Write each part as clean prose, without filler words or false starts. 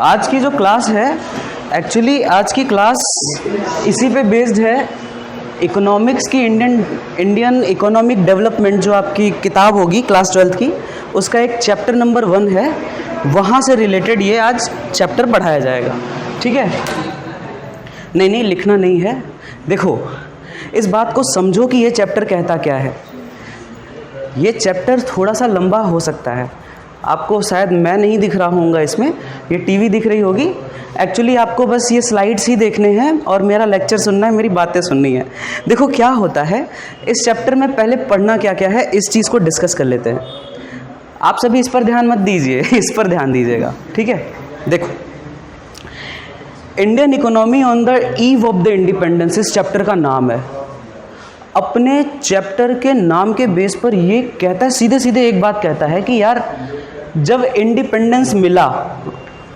आज की जो क्लास है, एक्चुअली आज की क्लास इसी पे बेस्ड है। इकोनॉमिक्स की इंडियन इकोनॉमिक डेवलपमेंट जो आपकी किताब होगी क्लास 12th की, उसका एक चैप्टर नंबर 1 है, वहाँ से रिलेटेड ये आज चैप्टर पढ़ाया जाएगा। ठीक है? नहीं लिखना नहीं है। देखो, इस बात को समझो कि ये चैप्टर कहता क्या है। ये चैप्टर थोड़ा सा लंबा हो सकता है, आपको शायद मैं नहीं दिख रहा हूँगा इसमें, ये टीवी दिख रही होगी। एक्चुअली आपको बस ये स्लाइड्स ही देखने हैं और मेरा लेक्चर सुनना है, मेरी बातें सुननी है। देखो क्या होता है इस चैप्टर में, पहले पढ़ना क्या क्या है इस चीज़ को डिस्कस कर लेते हैं। आप सभी इस पर ध्यान मत दीजिए, इस पर ध्यान दीजिएगा। ठीक है? देखो, Indian economy on the eve of the independence इस चैप्टर का नाम है। अपने चैप्टर के नाम के बेस पर ये कहता है, सीधे सीधे एक बात कहता है कि यार जब इंडिपेंडेंस मिला,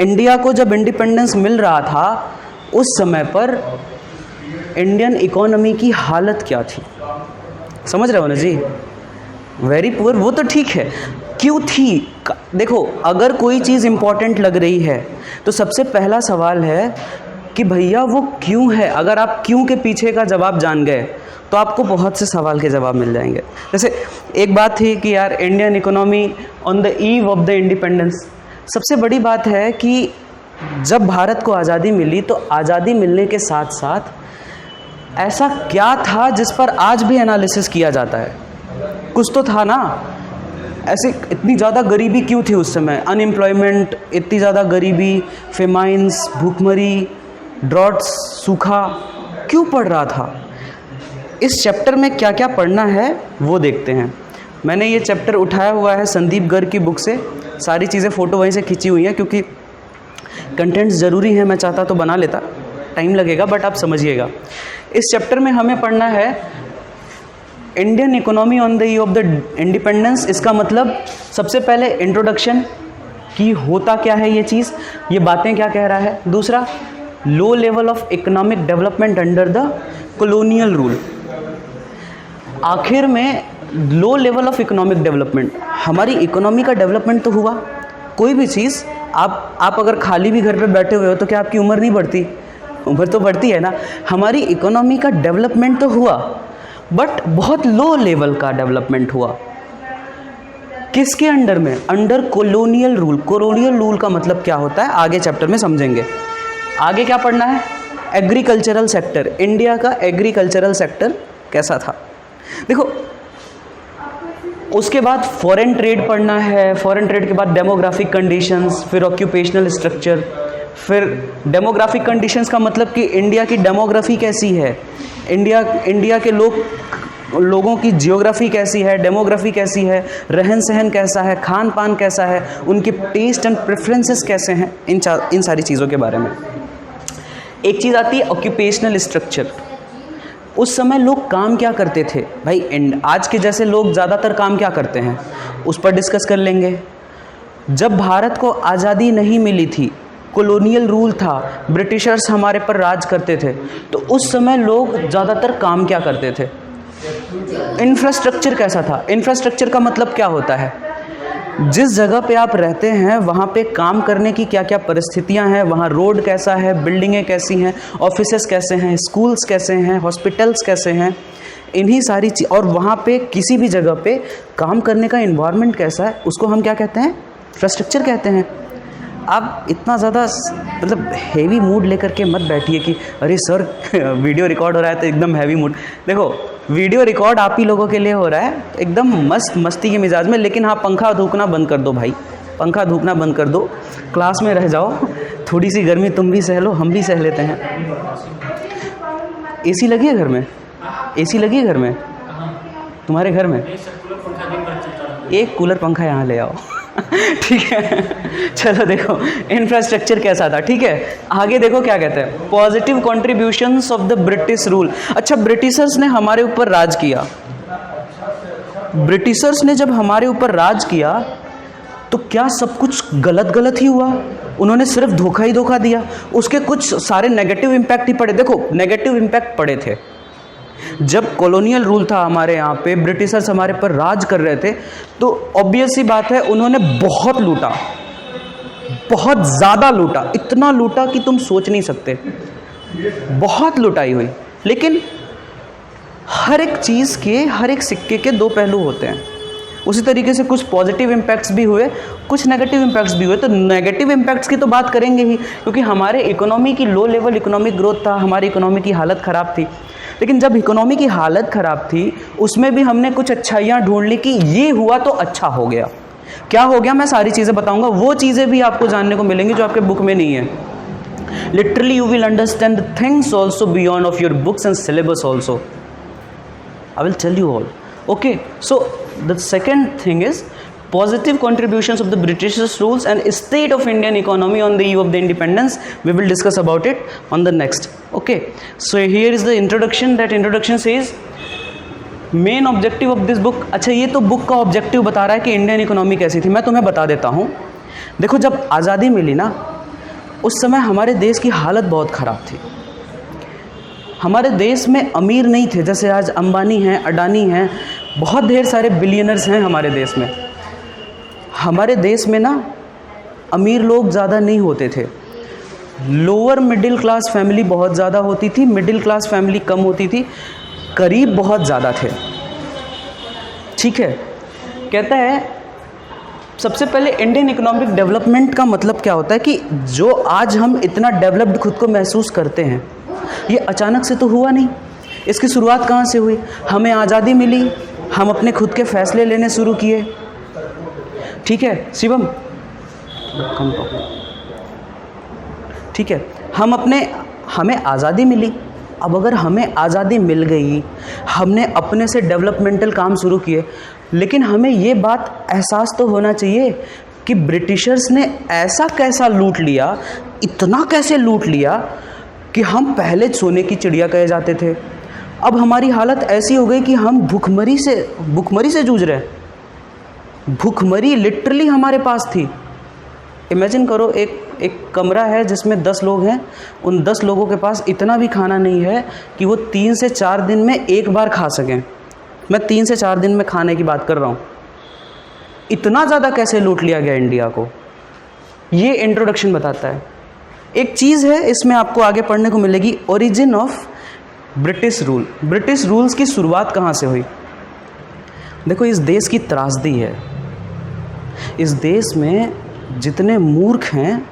इंडिया को जब इंडिपेंडेंस मिल रहा था, उस समय पर इंडियन इकोनॉमी की हालत क्या थी। समझ रहे हो ना जी? Very poor. वो तो ठीक है, क्यों थी? देखो, अगर कोई चीज़ इंपॉर्टेंट लग रही है तो सबसे पहला सवाल है कि भैया वो क्यों है। अगर आप क्यों के पीछे का जवाब जान गए तो आपको बहुत से सवाल के जवाब मिल जाएंगे। जैसे एक बात थी कि यार Indian economy on the eve of the independence. सबसे बड़ी बात है कि जब भारत को आज़ादी मिली तो आज़ादी मिलने के साथ साथ ऐसा क्या था जिस पर आज भी एनालिसिस किया जाता है। कुछ तो था ना। ऐसे इतनी ज़्यादा गरीबी क्यों थी उस समय, अनएम्प्लॉयमेंट, इतनी ज़्यादा गरीबी, फेमाइंस, भूखमरी, ड्रॉट्स, सूखा क्यों पड़ रहा था। इस चैप्टर में क्या क्या पढ़ना है वो देखते हैं। मैंने ये चैप्टर उठाया हुआ है संदीप गर्ग की बुक से, सारी चीज़ें फ़ोटो वहीं से खींची हुई हैं क्योंकि कंटेंट्स ज़रूरी है। मैं चाहता तो बना लेता, टाइम लगेगा, बट आप समझिएगा। इस चैप्टर में हमें पढ़ना है Indian economy on the eve of the independence. इसका मतलब सबसे पहले इंट्रोडक्शन कि होता क्या है ये चीज़, ये बातें क्या कह रहा है। दूसरा, लो level of economic development under the colonial rule. आखिर में लो लेवल ऑफ इकोनॉमिक डेवलपमेंट, हमारी इकोनॉमी का डेवलपमेंट तो हुआ। कोई भी चीज़, आप अगर खाली भी घर पे बैठे हुए हो तो क्या आपकी उम्र नहीं बढ़ती? उम्र तो बढ़ती है ना। हमारी इकोनॉमी का डेवलपमेंट तो हुआ, बट बहुत लो लेवल का डेवलपमेंट हुआ। किसके अंडर में? Under colonial rule. Colonial rule का मतलब क्या होता है आगे चैप्टर में समझेंगे। आगे क्या पढ़ना है? Agricultural sector. इंडिया का एग्रीकल्चरल सेक्टर कैसा था। देखो, उसके बाद फॉरेन ट्रेड पढ़ना है। फॉरेन ट्रेड के बाद डेमोग्राफिक कंडीशंस, फिर ऑक्यूपेशनल स्ट्रक्चर। फिर डेमोग्राफिक कंडीशंस का मतलब कि इंडिया की डेमोग्राफी कैसी है, इंडिया के लोगों की जियोग्राफी कैसी है, डेमोग्राफी कैसी है, रहन सहन कैसा है, खान पान कैसा है, उनके टेस्ट एंड प्रेफरेंसेस कैसे हैं, इन सारी चीज़ों के बारे में। एक चीज़ आती है ऑक्यूपेशनल स्ट्रक्चर। उस समय लोग काम क्या करते थे भाई, आज के जैसे लोग ज़्यादातर काम क्या करते हैं उस पर डिस्कस कर लेंगे। जब भारत को आज़ादी नहीं मिली थी, कॉलोनियल रूल था, ब्रिटिशर्स हमारे पर राज करते थे, तो उस समय लोग ज़्यादातर काम क्या करते थे। इंफ्रास्ट्रक्चर कैसा था। इंफ्रास्ट्रक्चर का मतलब क्या होता है, जिस जगह पे आप रहते हैं वहाँ पे काम करने की क्या क्या परिस्थितियाँ हैं, वहाँ रोड कैसा है, बिल्डिंगें कैसी हैं, ऑफिसेस कैसे हैं, स्कूल्स कैसे हैं, हॉस्पिटल्स कैसे हैं, इन्हीं सारी चीज़। और वहाँ पे किसी भी जगह पे काम करने का इन्वायरमेंट कैसा है, उसको हम क्या कहते हैं? इंफ्रास्ट्रक्चर कहते हैं। आप इतना ज़्यादा मतलब हेवी मूड लेकर के मत बैठिए कि अरे सर वीडियो रिकॉर्ड हो रहा है तो एकदम हैवी मूड। देखो, वीडियो रिकॉर्ड आप ही लोगों के लिए हो रहा है एकदम मस्ती के मिजाज में, लेकिन हाँ पंखा धूकना बंद कर दो भाई, पंखा धूकना बंद कर दो, क्लास में रह जाओ। थोड़ी सी गर्मी तुम भी सह लो, हम भी सह लेते हैं। एसी लगी है घर में? एसी लगी है घर में? तुम्हारे घर में? एक कूलर पंखा यहाँ ले आओ। ठीक है, चलो देखो इंफ्रास्ट्रक्चर कैसा था। ठीक है, आगे देखो क्या कहते हैं, positive contributions of the British rule. अच्छा, ब्रिटिशर्स ने हमारे ऊपर राज किया। ब्रिटिशर्स ने जब हमारे ऊपर राज किया तो क्या सब कुछ गलत ही हुआ? उन्होंने सिर्फ धोखा ही धोखा दिया? उसके कुछ सारे नेगेटिव इम्पैक्ट ही पड़े। देखो, नेगेटिव इम्पैक्ट पड़े थे। जब कॉलोनियल रूल था हमारे यहाँ पे, ब्रिटिशर्स हमारे पर राज कर रहे थे, तो ऑब्वियस सी बात है उन्होंने बहुत लूटा। बहुत ज़्यादा लूटा, इतना लूटा कि तुम सोच नहीं सकते, बहुत लुटाई हुई। लेकिन हर एक चीज़ के, हर एक सिक्के के दो पहलू होते हैं। उसी तरीके से कुछ पॉजिटिव इम्पैक्ट्स भी हुए, कुछ नेगेटिव इम्पैक्ट्स भी हुए। तो नेगेटिव इम्पैक्ट्स की तो बात करेंगे ही, क्योंकि हमारे इकोनॉमी की लो लेवल इकोनॉमिक ग्रोथ था, हमारी इकोनॉमी की हालत ख़राब थी। लेकिन जब इकोनॉमी की हालत ख़राब थी, उसमें भी हमने कुछ अच्छाइयाँ ढूंढ ली कि ये हुआ तो अच्छा हो गया। क्या हो गया, मैं सारी चीज़ें बताऊँगा, वो चीज़ें भी आपको जानने को मिलेंगी जो आपके बुक में नहीं है। Literally you will understand the things also beyond of your books and syllabus also. I will tell you all. Okay, so the second thing is positive contributions of the British rules and state of Indian economy on the eve of the independence. We will discuss about it on the next. Okay, so here is the introduction. That introduction says main objective of this book. अच्छा, ये तो book का objective बता रहा है कि Indian economy कैसी थी। मैं तुम्हें बता देता हूँ। देखो, जब आज़ादी मिली ना, उस समय हमारे देश की हालत बहुत ख़राब थी। हमारे देश में अमीर नहीं थे, जैसे आज अंबानी हैं, अडानी हैं, बहुत ढेर सारे बिलियनर्स हैं हमारे देश में। हमारे देश में ना अमीर लोग ज़्यादा नहीं होते थे। लोअर मिडिल क्लास फैमिली बहुत ज़्यादा होती थी, मिडिल क्लास फैमिली कम होती थी, गरीब बहुत ज़्यादा थे। ठीक है, कहता है सबसे पहले इंडियन इकोनॉमिक डेवलपमेंट का मतलब क्या होता है कि जो आज हम इतना डेवलप्ड खुद को महसूस करते हैं, ये अचानक से तो हुआ नहीं। इसकी शुरुआत कहाँ से हुई? हमें आज़ादी मिली, हम अपने खुद के फैसले लेने शुरू किए। ठीक है शिवम, ठीक है, हमें आज़ादी मिली। अब अगर हमें आज़ादी मिल गई, हमने अपने से डेवलपमेंटल काम शुरू किए, लेकिन हमें ये बात एहसास तो होना चाहिए कि ब्रिटिशर्स ने ऐसा कैसा लूट लिया, इतना कैसे लूट लिया कि हम पहले सोने की चिड़िया कहे जाते थे। अब हमारी हालत ऐसी हो गई कि हम भुखमरी से जूझ रहे हैं। भुखमरी लिटरली हमारे पास थी। इमेजिन करो, एक कमरा है जिसमें 10 लोग हैं, उन 10 लोगों के पास इतना भी खाना नहीं है कि वो 3 से 4 दिन में एक बार खा सकें। मैं 3 से 4 दिन में खाने की बात कर रहा हूँ। इतना ज़्यादा कैसे लूट लिया गया इंडिया को, ये इंट्रोडक्शन बताता है। एक चीज़ है इसमें आपको आगे पढ़ने को मिलेगी, origin of British rule. British rules की शुरुआत कहाँ से हुई? देखो, इस देश की त्रासदी है। इस देश में जितने मूर्ख हैं,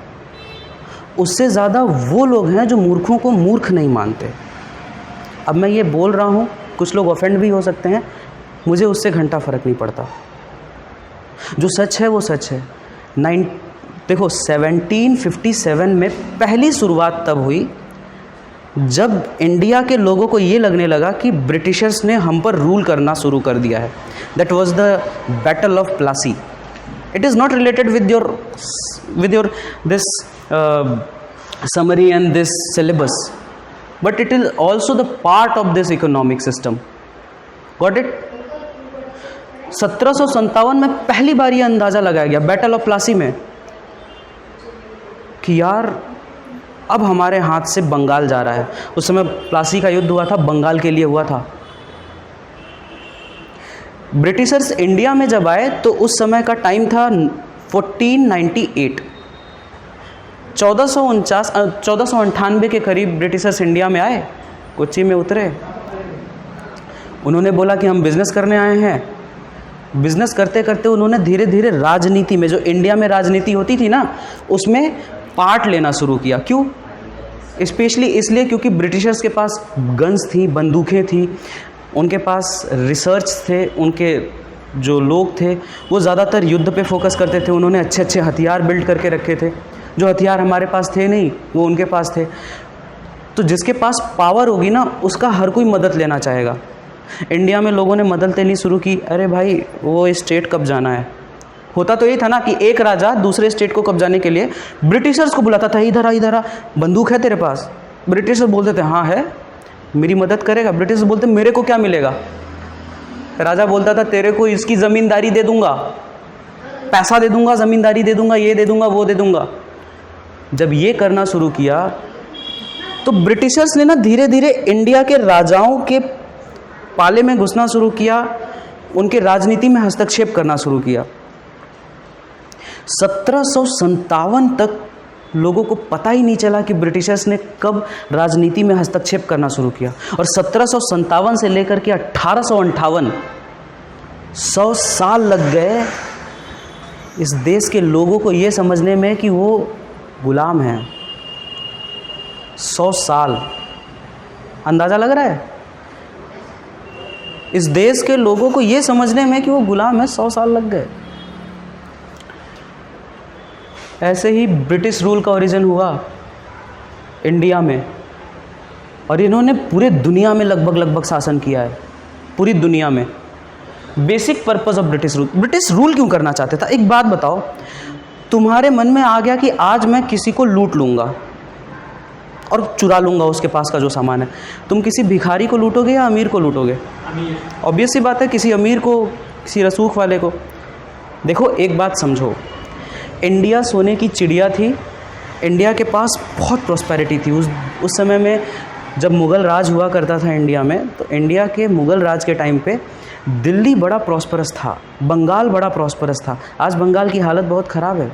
उससे ज़्यादा वो लोग हैं जो मूर्खों को मूर्ख नहीं मानते। अब मैं ये बोल रहा हूँ, कुछ लोग ऑफेंड भी हो सकते हैं, मुझे उससे घंटा फ़र्क नहीं पड़ता। जो सच है वो सच है। देखो 1757 में पहली शुरुआत तब हुई जब इंडिया के लोगों को ये लगने लगा कि ब्रिटिशर्स ने हम पर रूल करना शुरू कर दिया है। That was the battle of Plassey. It is not related with your this summary and this syllabus, but it is also the part of this economic system. Got it? 1757 में पहली बार ये अंदाज़ा लगाया गया बैटल ऑफ प्लासी में कि यार अब हमारे हाथ से बंगाल जा रहा है। उस समय प्लासी का युद्ध हुआ था, बंगाल के लिए हुआ था। ब्रिटिशर्स इंडिया में जब आए तो उस समय का टाइम था 1498। 1498 के करीब ब्रिटिशर्स इंडिया में आए, कोच्चि में उतरे। उन्होंने बोला कि हम बिज़नेस करने आए हैं। बिज़नेस करते करते उन्होंने धीरे धीरे राजनीति में, जो इंडिया में राजनीति होती थी ना, उसमें पार्ट लेना शुरू किया। क्यों? स्पेशली इसलिए क्योंकि ब्रिटिशर्स के पास गन्स थी, बंदूकें थी, उनके पास रिसर्च थे, उनके जो लोग थे वो ज़्यादातर युद्ध पे फोकस करते थे। उन्होंने अच्छे अच्छे हथियार बिल्ड करके रखे थे, जो हथियार हमारे पास थे नहीं, वो उनके पास थे। तो जिसके पास पावर होगी ना, उसका हर कोई मदद लेना चाहेगा। इंडिया में लोगों ने मदद लेनी शुरू की। अरे भाई, वो स्टेट कब जाना है। होता तो ये था ना कि एक राजा दूसरे स्टेट को कब्जाने के लिए ब्रिटिशर्स को बुलाता था, इधर आ, इधर आ, बंदूक है तेरे पास? ब्रिटिशर्स बोलते थे हाँ है, मेरी मदद करेगा? ब्रिटिशर्स बोलते मेरे को क्या मिलेगा? राजा बोलता था तेरे को इसकी ज़मींदारी दे दूंगा, पैसा दे दूंगा, ज़मींदारी दे दूंगा, ये दे दूंगा, वो दे दूंगा। जब ये करना शुरू किया तो ब्रिटिशर्स ने ना धीरे धीरे इंडिया के राजाओं के पाले में घुसना शुरू किया, उनके राजनीति में हस्तक्षेप करना शुरू किया। 1757 तक लोगों को पता ही नहीं चला कि ब्रिटिशर्स ने कब राजनीति में हस्तक्षेप करना शुरू किया। और 1757 से लेकर के 1858 100 साल लग गए इस देश के लोगों को ये समझने में कि वो गुलाम हैं। 100 साल, अंदाज़ा लग रहा है? इस देश के लोगों को ये समझने में कि वो गुलाम है, 100 साल लग गए। ऐसे ही ब्रिटिश रूल का ओरिजिन हुआ इंडिया में, और इन्होंने पूरे दुनिया में लगभग शासन किया है, पूरी दुनिया में। Basic purpose of British rule क्यों करना चाहते था? एक बात बताओ, तुम्हारे मन में आ गया कि आज मैं किसी को लूट लूँगा और चुरा लूँगा उसके पास का जो सामान है, तुम किसी भिखारी को लूटोगे या अमीर को लूटोगे? ऑब्वियस सी बात है, किसी अमीर को, किसी रसूख वाले को। देखो एक बात समझो, इंडिया सोने की चिड़िया थी, इंडिया के पास बहुत प्रॉस्पेरिटी थी उस समय में। जब मुग़ल राज हुआ करता था इंडिया में, तो इंडिया के मुग़ल राज के टाइम पे दिल्ली बड़ा प्रॉस्परस था, बंगाल बड़ा प्रॉस्परस था। आज बंगाल की हालत बहुत ख़राब है,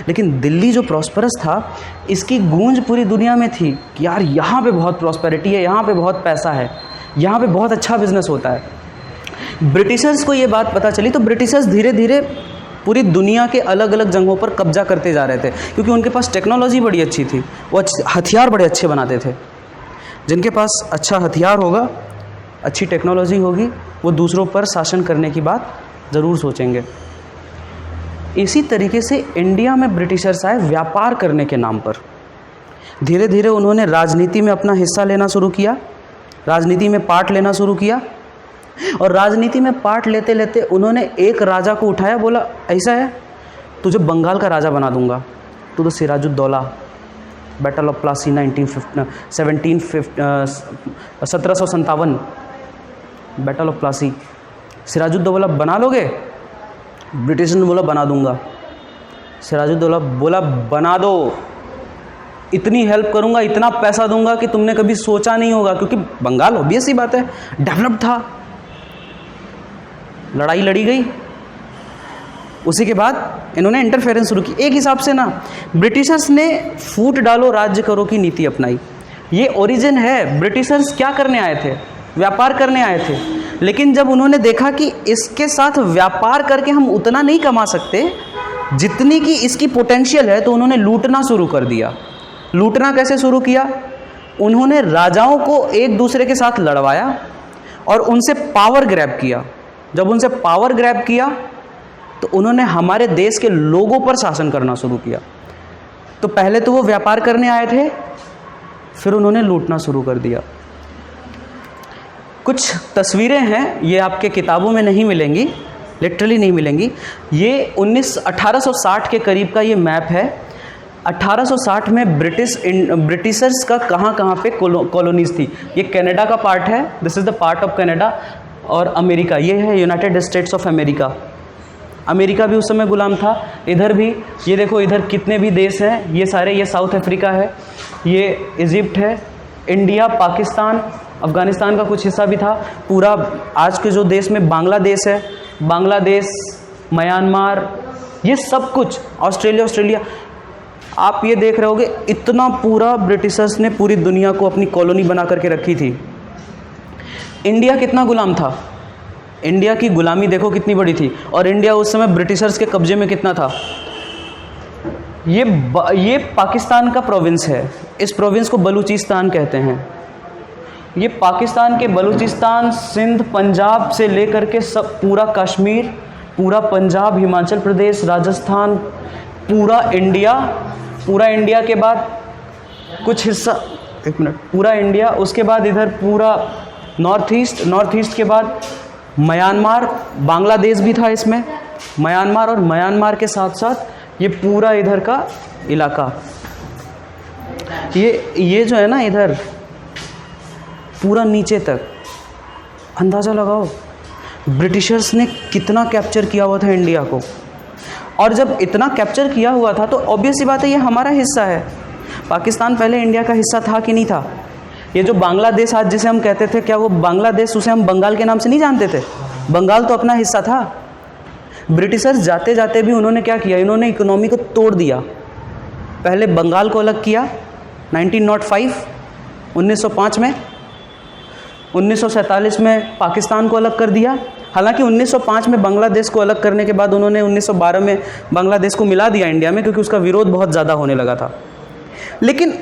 लेकिन दिल्ली जो प्रॉस्परस था, इसकी गूंज पूरी दुनिया में थी कि यार यहाँ पे बहुत प्रॉस्पेरिटी है, यहाँ पे बहुत पैसा है, यहाँ पे बहुत अच्छा बिजनेस होता है। ब्रिटिशर्स को ये बात पता चली, तो ब्रिटिशर्स धीरे धीरे पूरी दुनिया के अलग अलग जगहों पर कब्जा करते जा रहे थे, क्योंकि उनके पास टेक्नोलॉजी बड़ी अच्छी थी, वो हथियार बड़े अच्छे बनाते थे। जिनके पास अच्छा हथियार होगा, अच्छी टेक्नोलॉजी होगी, वो दूसरों पर शासन करने की बात ज़रूर सोचेंगे। इसी तरीके से इंडिया में ब्रिटिशर्स आए व्यापार करने के नाम पर। धीरे धीरे उन्होंने राजनीति में अपना हिस्सा लेना शुरू किया, राजनीति में पार्ट लेना शुरू किया, और राजनीति में पार्ट लेते लेते उन्होंने एक राजा को उठाया, बोला ऐसा है तुझे बंगाल का राजा बना दूंगा, तू तो Sirajuddaula, battle of Plassey 1757, battle of Plassey, Sirajuddaula बना लोगे? ब्रिटिश ने बोला बना दूंगा। सिराजुद्दौला बोला बना दो, इतनी हेल्प करूंगा, इतना पैसा दूंगा कि तुमने कभी सोचा नहीं होगा, क्योंकि बंगाल ऑब्वियस ही बात है डेवलप्ड था। लड़ाई लड़ी गई, उसी के बाद इन्होंने इंटरफेरेंस शुरू की। एक हिसाब से ना ब्रिटिशर्स ने फूट डालो राज्य करो की नीति अपनाई। ये ओरिजिन है। ब्रिटिशर्स क्या करने आए थे? व्यापार करने आए थे, लेकिन जब उन्होंने देखा कि इसके साथ व्यापार करके हम उतना नहीं कमा सकते जितनी कि इसकी पोटेंशियल है, तो उन्होंने लूटना शुरू कर दिया। लूटना कैसे शुरू किया? उन्होंने राजाओं को एक दूसरे के साथ लड़वाया और उनसे पावर ग्रैब किया। जब उनसे पावर ग्रैब किया तो उन्होंने हमारे देश के लोगों पर शासन करना शुरू किया। तो पहले तो वो व्यापार करने आए थे, फिर उन्होंने लूटना शुरू कर दिया। कुछ तस्वीरें हैं, ये आपके किताबों में नहीं मिलेंगी, लिटरली नहीं मिलेंगी। ये 1860 के करीब का ये मैप है। 1860 में ब्रिटिशर्स का कहाँ पे कॉलोनीज थी। ये कनाडा का पार्ट है, this is the part of Canada, और अमेरिका ये है United states of America. America भी उस समय गुलाम था। इधर भी ये देखो, इधर कितने भी देश हैं, ये सारे, ये साउथ अफ्रीका है, ये इजिप्ट है, इंडिया, पाकिस्तान, अफ़गानिस्तान का कुछ हिस्सा भी था। पूरा आज के जो देश में बांग्लादेश है, बांग्लादेश, म्यांमार, ये सब कुछ, ऑस्ट्रेलिया। आप ये देख रहे होगे, इतना पूरा ब्रिटिशर्स ने पूरी दुनिया को अपनी कॉलोनी बना करके रखी थी। इंडिया कितना गुलाम था? इंडिया की गुलामी देखो कितनी बड़ी थी, और इंडिया उस समय ब्रिटिशर्स के कब्जे में कितना था। ये पाकिस्तान का प्रोविंस है, इस प्रोविंस को बलूचिस्तान कहते हैं। ये पाकिस्तान के बलूचिस्तान, सिंध, पंजाब से लेकर के सब, पूरा कश्मीर, पूरा पंजाब, हिमाचल प्रदेश, राजस्थान, पूरा इंडिया के बाद कुछ हिस्सा, एक मिनट, पूरा इंडिया, उसके बाद इधर पूरा नॉर्थ ईस्ट के बाद म्यांमार, बांग्लादेश भी था इसमें, म्यांमार, और म्यांमार के साथ साथ ये पूरा इधर का इलाका, ये जो है ना, इधर पूरा नीचे तक। अंदाज़ा लगाओ ब्रिटिशर्स ने कितना कैप्चर किया हुआ था इंडिया को। और जब इतना कैप्चर किया हुआ था तो ऑब्वियस सी बात है, ये हमारा हिस्सा है। पाकिस्तान पहले इंडिया का हिस्सा था कि नहीं था? ये जो बांग्लादेश आज जिसे हम कहते थे, क्या वो बांग्लादेश, उसे हम बंगाल के नाम से नहीं जानते थे? बंगाल तो अपना हिस्सा था। ब्रिटिशर्स जाते जाते भी उन्होंने क्या किया, इन्होंने इकोनॉमी को तोड़ दिया। पहले बंगाल को अलग किया 1905, 1905 में, 1947 में पाकिस्तान को अलग कर दिया। हालांकि 1905 में बांग्लादेश को अलग करने के बाद उन्होंने 1912 में बांग्लादेश को मिला दिया इंडिया में, क्योंकि उसका विरोध बहुत ज़्यादा होने लगा था। लेकिन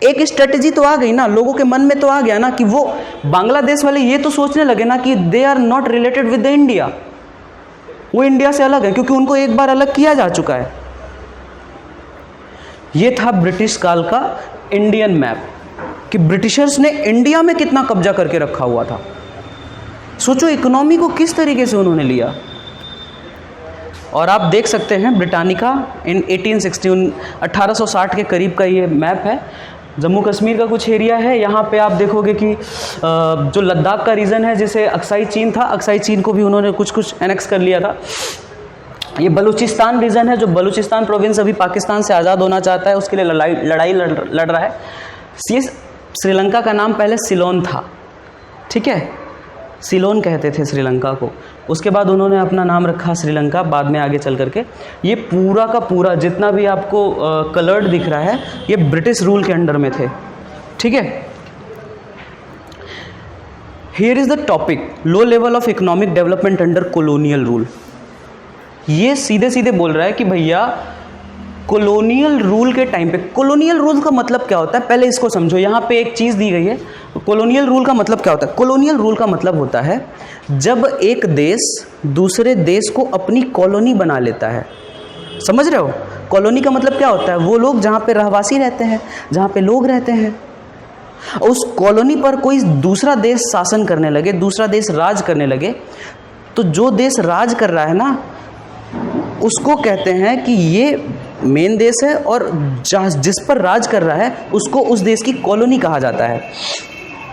एक स्ट्रेटजी तो आ गई ना, लोगों के मन में तो आ गया ना कि वो बांग्लादेश वाले ये तो सोचने लगे ना कि they are not related with the India, वो इंडिया से अलग है, क्योंकि उनको एक बार अलग किया जा चुका है। ये था ब्रिटिश काल का इंडियन मैप कि ब्रिटिशर्स ने इंडिया में कितना कब्जा करके रखा हुआ था। सोचो इकोनॉमी को किस तरीके से उन्होंने लिया। और आप देख सकते हैं ब्रिटानिका इन 1860 1860 के करीब का ये मैप है। जम्मू कश्मीर का कुछ एरिया है। यहाँ पे आप देखोगे कि जो लद्दाख का रीजन है, जिसे अक्साई चीन था, अक्साई चीन को भी उन्होंने कुछ कुछ एनेक्स कर लिया था। ये बलूचिस्तान रीजन है, जो बलूचिस्तान प्रोविंस अभी पाकिस्तान से आज़ाद होना चाहता है, उसके लिए लड़ाई लड़ रहा है। ये श्रीलंका का नाम पहले सिलोन था, ठीक है, सिलोन कहते थे श्रीलंका को। उसके बाद उन्होंने अपना नाम रखा श्रीलंका, बाद में आगे चल करके। ये पूरा का पूरा जितना भी आपको कलर्ड दिख रहा है, ये ब्रिटिश रूल के अंडर में थे, ठीक है। Here is the topic, low level of economic development under colonial rule. ये सीधे सीधे बोल रहा है कि भैया कॉलोनियल रूल के टाइम पे, कॉलोनियल रूल का मतलब क्या होता है पहले इसको समझो। यहाँ पे एक चीज़ दी गई है, कॉलोनियल रूल का मतलब क्या होता है। कॉलोनियल रूल का मतलब होता है जब एक देश दूसरे देश को अपनी कॉलोनी बना लेता है। समझ रहे हो, कॉलोनी का मतलब क्या होता है, वो लोग जहाँ पे रहवासी रहते हैं, जहाँ पे लोग रहते हैं, उस कॉलोनी पर कोई दूसरा देश शासन करने लगे, दूसरा देश राज करने लगे, तो जो देश राज कर रहा है ना, उसको कहते हैं कि ये मेन देश है, और जिस पर राज कर रहा है उसको उस देश की कॉलोनी कहा जाता है।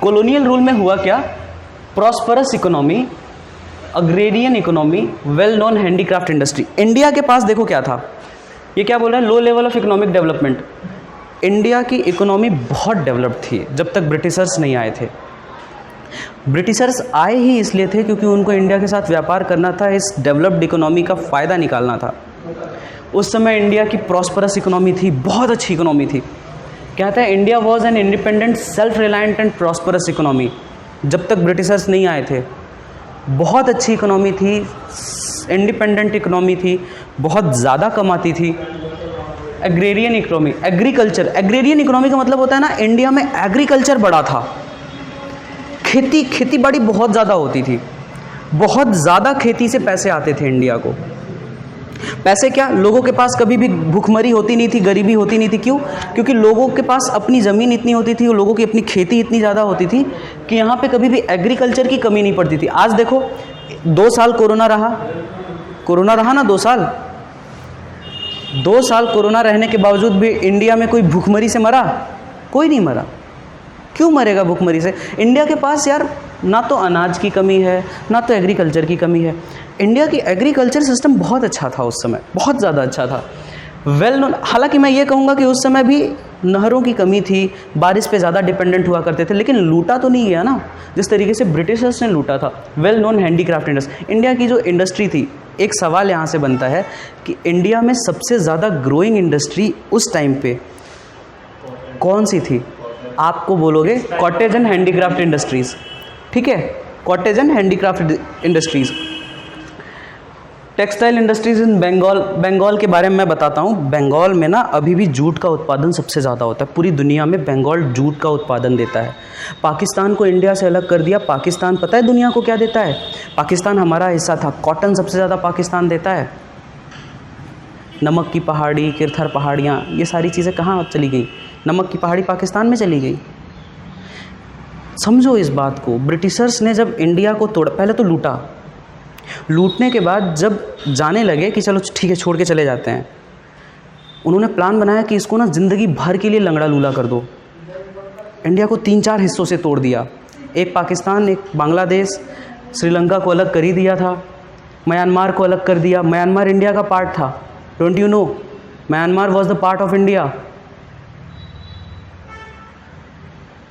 कॉलोनियल रूल में हुआ क्या, prosperous economy, agrarian economy, well known handicraft industry. India के पास देखो क्या था, ये क्या बोल रहा है, low level of economic development. India की इकोनॉमी बहुत डेवलप्ड थी जब तक ब्रिटिशर्स नहीं आए थे। ब्रिटिशर्स आए ही इसलिए थे क्योंकि उनको इंडिया के साथ व्यापार करना था, इस डेवलप्ड इकोनॉमी का फ़ायदा निकालना था। उस समय इंडिया की प्रॉस्परस इकोनॉमी थी, बहुत अच्छी इकोनॉमी थी। कहता है India was an independent, self reliant and prosperous economy. जब तक ब्रिटिशर्स नहीं आए थे, बहुत अच्छी इकोनॉमी थी, इंडिपेंडेंट इकोनॉमी थी, बहुत ज़्यादा कमाती थी। Agrarian economy, agriculture, agrarian economy का मतलब होता है ना, इंडिया में एग्रीकल्चर बड़ा था, खेती बाड़ी बहुत ज़्यादा होती थी, बहुत ज़्यादा खेती से पैसे आते थे इंडिया को। पैसे क्या, लोगों के पास कभी भी भूखमरी होती नहीं थी, गरीबी होती नहीं थी। क्यों? क्योंकि लोगों के पास अपनी ज़मीन इतनी होती थी और लोगों की अपनी खेती इतनी ज़्यादा होती थी कि यहाँ पे कभी भी एग्रीकल्चर की कमी नहीं पड़ती थी। आज देखो 2 साल कोरोना रहा ना, 2 साल कोरोना रहने के बावजूद भी इंडिया में कोई भूखमरी से मरा? कोई नहीं मरा। क्यों मरेगा भूखमरी से? इंडिया के पास यार ना तो अनाज की कमी है, ना तो एग्रीकल्चर की कमी है। इंडिया की एग्रीकल्चर सिस्टम बहुत अच्छा था उस समय, बहुत ज़्यादा अच्छा था, वेल नोन। हालांकि मैं ये कहूँगा कि उस समय भी नहरों की कमी थी, बारिश पे ज़्यादा डिपेंडेंट हुआ करते थे, लेकिन लूटा तो नहीं गया ना जिस तरीके से ब्रिटिशर्स ने लूटा था। Well known handicraft industry, India की जो इंडस्ट्री थी, एक सवाल यहाँ से बनता है कि इंडिया में सबसे ज़्यादा ग्रोइंग इंडस्ट्री उस टाइम पे कौन सी थी? आपको बोलोगे कॉटेज एंड हैंडीक्राफ्ट इंडस्ट्रीज़, ठीक है, cottage and handicraft industries. Textile industries in Bengal के बारे में मैं बताता हूँ। बंगाल में ना अभी भी जूट का उत्पादन सबसे ज़्यादा होता है, पूरी दुनिया में बंगाल जूट का उत्पादन देता है। पाकिस्तान को इंडिया से अलग कर दिया। पाकिस्तान पता है दुनिया को क्या देता है? पाकिस्तान हमारा हिस्सा था, कॉटन सबसे ज़्यादा पाकिस्तान देता है। नमक की पहाड़ी, किरथर पहाड़ियाँ, ये सारी चीज़ें कहाँ चली गई? नमक की पहाड़ी पाकिस्तान में चली गई। समझो इस बात को, ब्रिटिशर्स ने जब इंडिया को तोड़ा, पहले तो लूटने के बाद जब जाने लगे कि चलो ठीक है छोड़ के चले जाते हैं, उन्होंने प्लान बनाया कि इसको ना ज़िंदगी भर के लिए लंगड़ा लूला कर दो। इंडिया को 3-4 हिस्सों से तोड़ दिया, एक पाकिस्तान, एक बांग्लादेश, श्रीलंका को अलग कर ही दिया था, म्यांमार को अलग कर दिया। म्यांमार इंडिया का पार्ट था, don't you know? Myanmar was the part of India,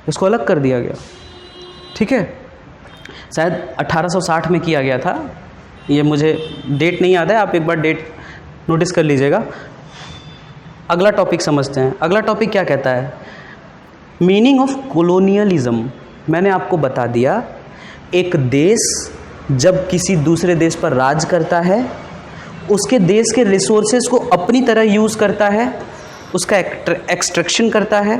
इसको अलग कर दिया गया, ठीक है। शायद 1860 में किया गया था, ये मुझे डेट नहीं याद है, आप एक बार डेट नोटिस कर लीजिएगा। अगला टॉपिक समझते हैं। अगला टॉपिक क्या कहता है? Meaning of colonialism. मैंने आपको बता दिया, एक देश जब किसी दूसरे देश पर राज करता है, उसके देश के रिसोर्सेज को अपनी तरह यूज़ करता है, उसका एक्सट्रैक्शन करता है,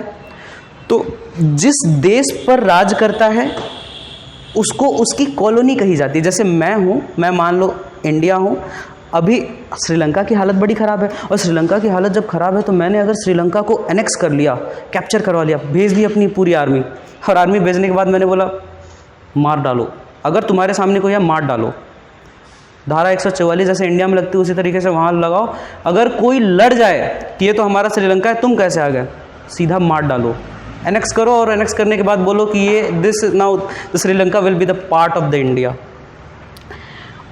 तो जिस देश पर राज करता है उसको उसकी कॉलोनी कही जाती है। जैसे मैं मान लो इंडिया हूँ, अभी श्रीलंका की हालत बड़ी ख़राब है, और श्रीलंका की हालत जब ख़राब है तो मैंने अगर श्रीलंका को एनेक्स कर लिया, कैप्चर करवा लिया, भेज दी अपनी पूरी आर्मी, और आर्मी भेजने के बाद मैंने बोला मार डालो, अगर तुम्हारे सामने कोई है मार डालो, धारा 144 जैसे इंडिया में लगती है उसी तरीके से वहाँ लगाओ। अगर कोई लड़ जाए कि ये तो हमारा श्रीलंका है, तुम कैसे आ गए, सीधा मार डालो, एनेक्स करो, और एनेक्स करने के बाद बोलो कि ये this now the Sri Lanka will be the part of the India.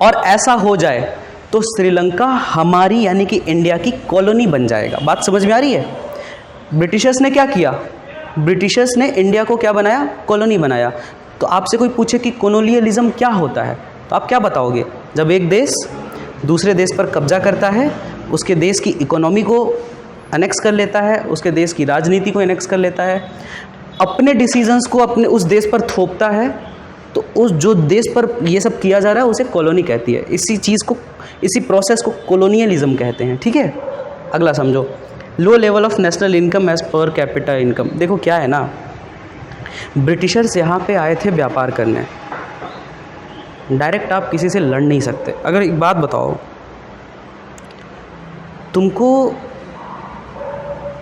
और ऐसा हो जाए तो श्रीलंका हमारी यानी कि इंडिया की कॉलोनी बन जाएगा। बात समझ में आ रही है? ब्रिटिशर्स ने क्या किया? ब्रिटिशर्स ने इंडिया को क्या बनाया? कॉलोनी बनाया। तो आपसे कोई पूछे कि कॉलोनियलिज्म क्या होता है, तो आप क्या बताओगे? जब एक देश दूसरे देश पर कब्जा करता है, उसके देश की इकोनॉमी को एनेक्स कर लेता है, उसके देश की राजनीति को एनेक्स कर लेता है, अपने डिसीजंस को अपने उस देश पर थोपता है, तो उस जो देश पर ये सब किया जा रहा है उसे कॉलोनी कहती है। इसी चीज़ को, इसी प्रोसेस को कॉलोनियलिज्म कहते हैं। ठीक है, अगला समझो, low level of national income as per capita income. देखो क्या है ना, ब्रिटिशर्स यहाँ पे आए थे व्यापार करने, डायरेक्ट आप किसी से लड़ नहीं सकते। अगर एक बात बताओ, तुमको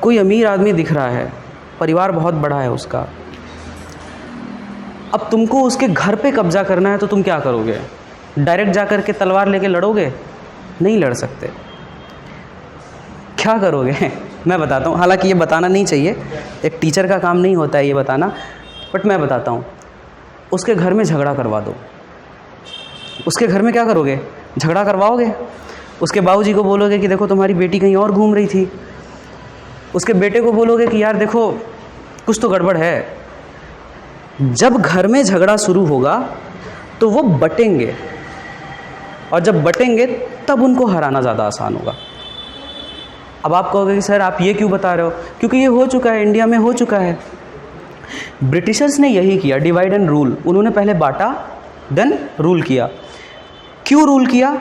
कोई अमीर आदमी दिख रहा है, परिवार बहुत बड़ा है उसका, अब तुमको उसके घर पे कब्जा करना है तो तुम क्या करोगे? डायरेक्ट जा कर के तलवार लेके लड़ोगे? नहीं लड़ सकते। क्या करोगे? मैं बताता हूँ, हालांकि ये बताना नहीं चाहिए, एक टीचर का काम नहीं होता है ये बताना, बट मैं बताता हूँ। उसके घर में झगड़ा करवा दो। उसके घर में क्या करोगे? झगड़ा करवाओगे। उसके बाबूजी को बोलोगे कि देखो तुम्हारी बेटी कहीं और घूम रही थी। उसके बेटे को बोलोगे कि यार देखो कुछ तो गड़बड़ है। जब घर में झगड़ा शुरू होगा तो वो बटेंगे, और जब बटेंगे तब उनको हराना ज़्यादा आसान होगा। अब आप कहोगे कि सर आप ये क्यों बता रहे हो? क्योंकि ये हो चुका है, इंडिया में हो चुका है। ब्रिटिशर्स ने यही किया, डिवाइड एंड रूल। उन्होंने पहले बांटा, देन रूल किया। क्यों रूल किया?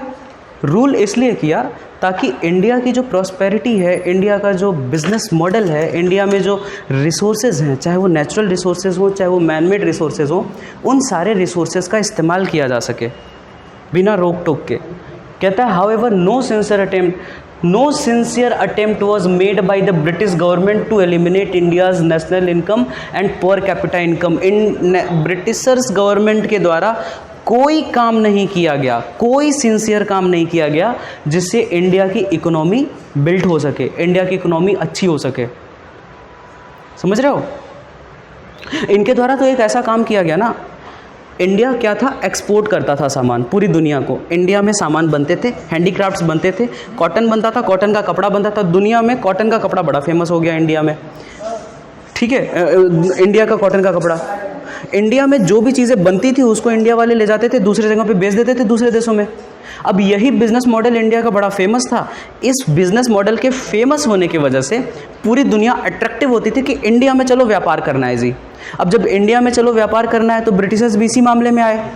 रूल इसलिए किया ताकि इंडिया की जो प्रॉस्पेरिटी है, इंडिया का जो बिज़नेस मॉडल है, इंडिया में जो रिसोर्सेज हैं, चाहे वो नेचुरल रिसोर्सेज हो चाहे वो मैन मेड रिसोर्सेज हो, उन सारे रिसोर्सेज का इस्तेमाल किया जा सके बिना रोक टोक के। कहता है however no sincere attempt was made by the British government to eliminate India's national income and per capita income। In Britishers government के द्वारा कोई काम नहीं किया गया, कोई सिंसियर काम नहीं किया गया जिससे इंडिया की इकोनॉमी बिल्ड हो सके, इंडिया की इकोनॉमी अच्छी हो सके। समझ रहे हो? इनके द्वारा तो एक ऐसा काम किया गया ना, इंडिया क्या था, एक्सपोर्ट करता था सामान पूरी दुनिया को। इंडिया में सामान बनते थे, हैंडीक्राफ्ट्स बनते थे, कॉटन बनता था, कॉटन का कपड़ा बनता था। दुनिया में कॉटन का कपड़ा बड़ा फेमस हो गया इंडिया में। ठीक है, इंडिया का कॉटन का कपड़ा, इंडिया में जो भी चीज़ें बनती थी उसको इंडिया वाले ले जाते थे, दूसरे जगहों पे बेच देते थे दूसरे देशों में। अब यही बिजनेस मॉडल इंडिया का बड़ा फेमस था। इस बिजनेस मॉडल के फेमस होने की वजह से पूरी दुनिया अट्रैक्टिव होती थी कि इंडिया में चलो व्यापार करना है जी। अब जब इंडिया में चलो व्यापार करना है तो ब्रिटिशर्स भी इसी मामले में आए।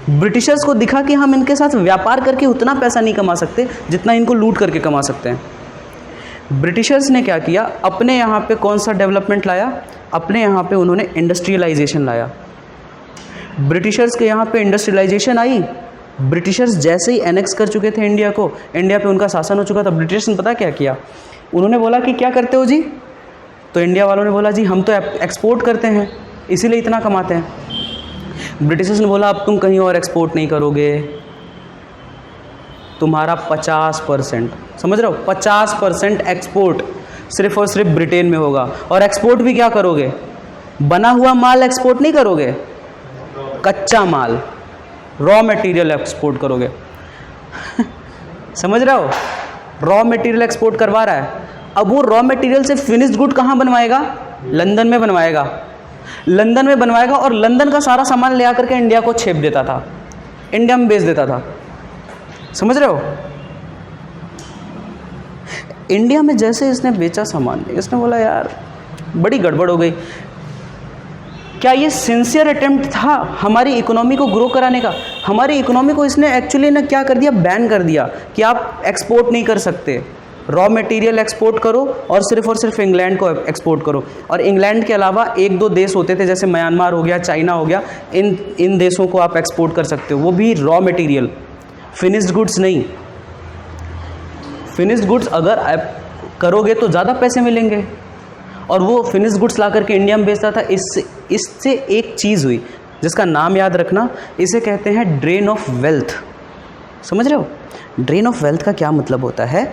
ब्रिटिशर्स को दिखा कि हम इनके साथ व्यापार करके उतना पैसा नहीं कमा सकते जितना इनको लूट करके कमा सकते हैं। ब्रिटिशर्स ने क्या किया, अपने यहाँ पे कौन सा डेवलपमेंट लाया, अपने यहाँ पे उन्होंने इंडस्ट्रियलाइजेशन लाया। ब्रिटिशर्स के यहाँ पे इंडस्ट्रियलाइजेशन आई। ब्रिटिशर्स जैसे ही एनेक्स कर चुके थे इंडिया को, इंडिया पे उनका शासन हो चुका था, ब्रिटिशर्स ने पता क्या किया, उन्होंने बोला कि क्या करते हो जी? तो इंडिया वालों ने बोला जी हम तो एक्सपोर्ट करते हैं इसीलिए इतना कमाते हैं। ब्रिटिशर्स ने बोला अब तुम कहीं और एक्सपोर्ट नहीं करोगे, तुम्हारा 50%, समझ रहे हो, 50% एक्सपोर्ट सिर्फ और सिर्फ ब्रिटेन में होगा। और एक्सपोर्ट भी क्या करोगे? बना हुआ माल एक्सपोर्ट नहीं करोगे, कच्चा माल, रॉ मटेरियल एक्सपोर्ट करोगे। समझ रहे हो? रॉ मटेरियल एक्सपोर्ट करवा रहा है। अब वो रॉ मटेरियल से फिनिश्ड गुड कहाँ बनवाएगा? लंदन में बनवाएगा। लंदन में बनवाएगा और लंदन का सारा सामान ले आकर के इंडिया को छेप देता था, इंडिया में बेच देता था। समझ रहे हो? इंडिया में जैसे इसने बेचा सामान, इसने बोला यार बड़ी गड़बड़ हो गई। क्या ये सिंसियर अटेम्प्ट था हमारी इकोनॉमी को ग्रो कराने का? हमारी इकोनॉमी को इसने एक्चुअली ना क्या कर दिया, बैन कर दिया कि आप एक्सपोर्ट नहीं कर सकते, रॉ मटेरियल एक्सपोर्ट करो और सिर्फ इंग्लैंड को एक्सपोर्ट करो। और इंग्लैंड के अलावा एक दो देश होते थे जैसे म्यांमार हो गया, चाइना हो गया, इन देशों को आप एक्सपोर्ट कर सकते हो, वो भी रॉ मटेरियल, फिनिश्ड गुड्स नहीं। फिनिश्ड गुड्स अगर आप करोगे तो ज़्यादा पैसे मिलेंगे, और वो फिनिश्ड गुड्स ला करके इंडिया में बेचता था। इससे एक चीज़ हुई जिसका नाम याद रखना, इसे कहते हैं ड्रेन ऑफ वेल्थ। समझ रहे हो? ड्रेन ऑफ वेल्थ का क्या मतलब होता है?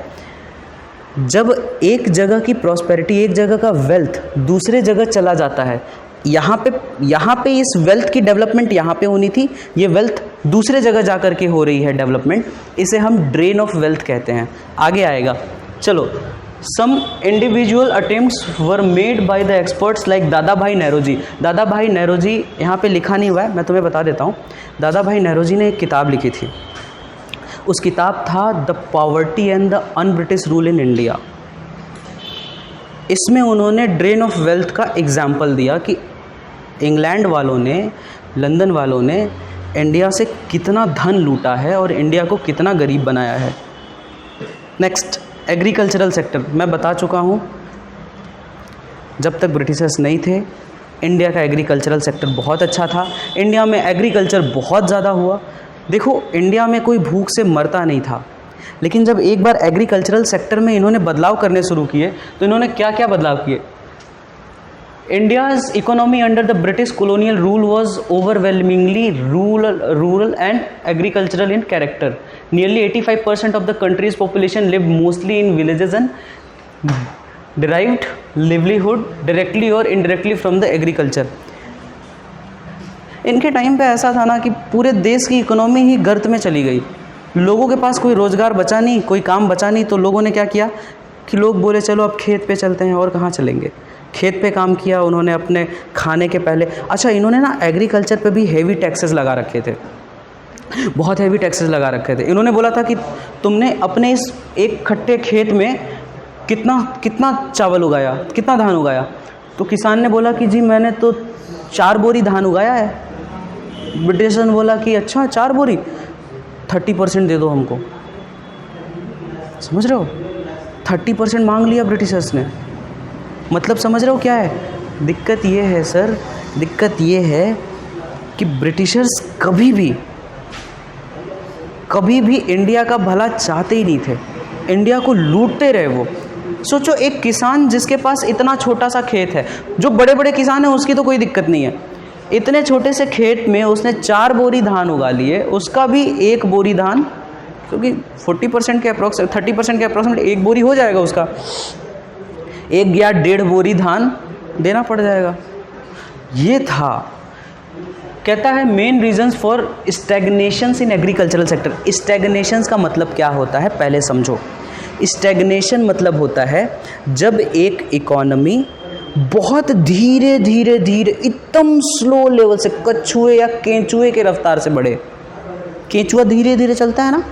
जब एक जगह की प्रॉस्पेरिटी, एक जगह का वेल्थ दूसरे जगह चला जाता है, यहाँ पे इस वेल्थ की डेवलपमेंट यहाँ पे होनी थी, ये वेल्थ दूसरे जगह जा कर के हो रही है डेवलपमेंट, इसे हम ड्रेन ऑफ वेल्थ कहते हैं। आगे आएगा, चलो। Some individual attempts were made by the experts like दादा भाई नेहरूजी। दादा भाई नेहरूजी यहाँ पे लिखा नहीं हुआ है, मैं तुम्हें बता देता हूँ। दादा भाई नेहरूजी ने एक किताब लिखी थी, उस किताब था the poverty and the un British rule in India. इसमें उन्होंने ड्रेन ऑफ वेल्थ का एग्जाम्पल दिया कि इंग्लैंड वालों ने, लंदन वालों ने इंडिया से कितना धन लूटा है और इंडिया को कितना गरीब बनाया है। Next, agricultural sector. मैं बता चुका हूँ, जब तक ब्रिटिशर्स नहीं थे इंडिया का एग्रीकल्चरल सेक्टर बहुत अच्छा था। इंडिया में एग्रीकल्चर बहुत ज़्यादा हुआ। देखो, इंडिया में कोई भूख से मरता नहीं था, लेकिन जब एक बार एग्रीकल्चरल सेक्टर में इन्होंने बदलाव करने शुरू किए तो इन्होंने क्या क्या बदलाव किए? India's economy under the British colonial rule was overwhelmingly rural and agricultural in character. Nearly 85% of the country's population lived mostly in villages and derived livelihood directly or indirectly from the agriculture. इनके time पे ऐसा था ना कि पूरे देश की economy ही गर्त में चली गई, लोगों के पास कोई रोज़गार बचा नहीं, कोई काम बचा नहीं, तो लोगों ने क्या किया कि लोग बोले चलो अब खेत पे चलते हैं, और कहाँ चलेंगे। खेत पे काम किया उन्होंने अपने खाने के पहले। अच्छा, इन्होंने ना एग्रीकल्चर पे भी हेवी टैक्सेस लगा रखे थे, बहुत हेवी टैक्सेस लगा रखे थे। इन्होंने बोला था कि तुमने अपने इस एक खट्टे खेत में कितना चावल उगाया, कितना धान उगाया? तो किसान ने बोला कि जी मैंने तो 4 बोरी धान उगाया है। ब्रिटिशर ने बोला कि अच्छा 4 बोरी, 30% दे दो हमको। समझ रहे हो? 30% मांग लिया ब्रिटिशर्स ने। मतलब समझ रहे हो क्या है? दिक्कत ये है सर, दिक्कत ये है कि ब्रिटिशर्स कभी भी इंडिया का भला चाहते ही नहीं थे, इंडिया को लूटते रहे वो। सोचो, एक किसान जिसके पास इतना छोटा सा खेत है, जो बड़े बड़े किसान हैं उसकी तो कोई दिक्कत नहीं है, इतने छोटे से खेत में उसने 4 बोरी धान उगा लिए, उसका भी 1 बोरी धान, क्योंकि 40% के अप्रोक्सीमेट 30% के अप्रोक्सीमेट 1 बोरी हो जाएगा उसका, 1 या 1.5 बोरी धान देना पड़ जाएगा। ये था, कहता है main reasons for stagnations in agricultural sector. Stagnations का मतलब क्या होता है पहले समझो। स्टैग्नेशन मतलब होता है जब एक इकोनॉमी बहुत धीरे एकदम स्लो लेवल से, कछुए या केंचुए के रफ्तार से बढ़े। केंचुआ धीरे धीरे चलता है ना,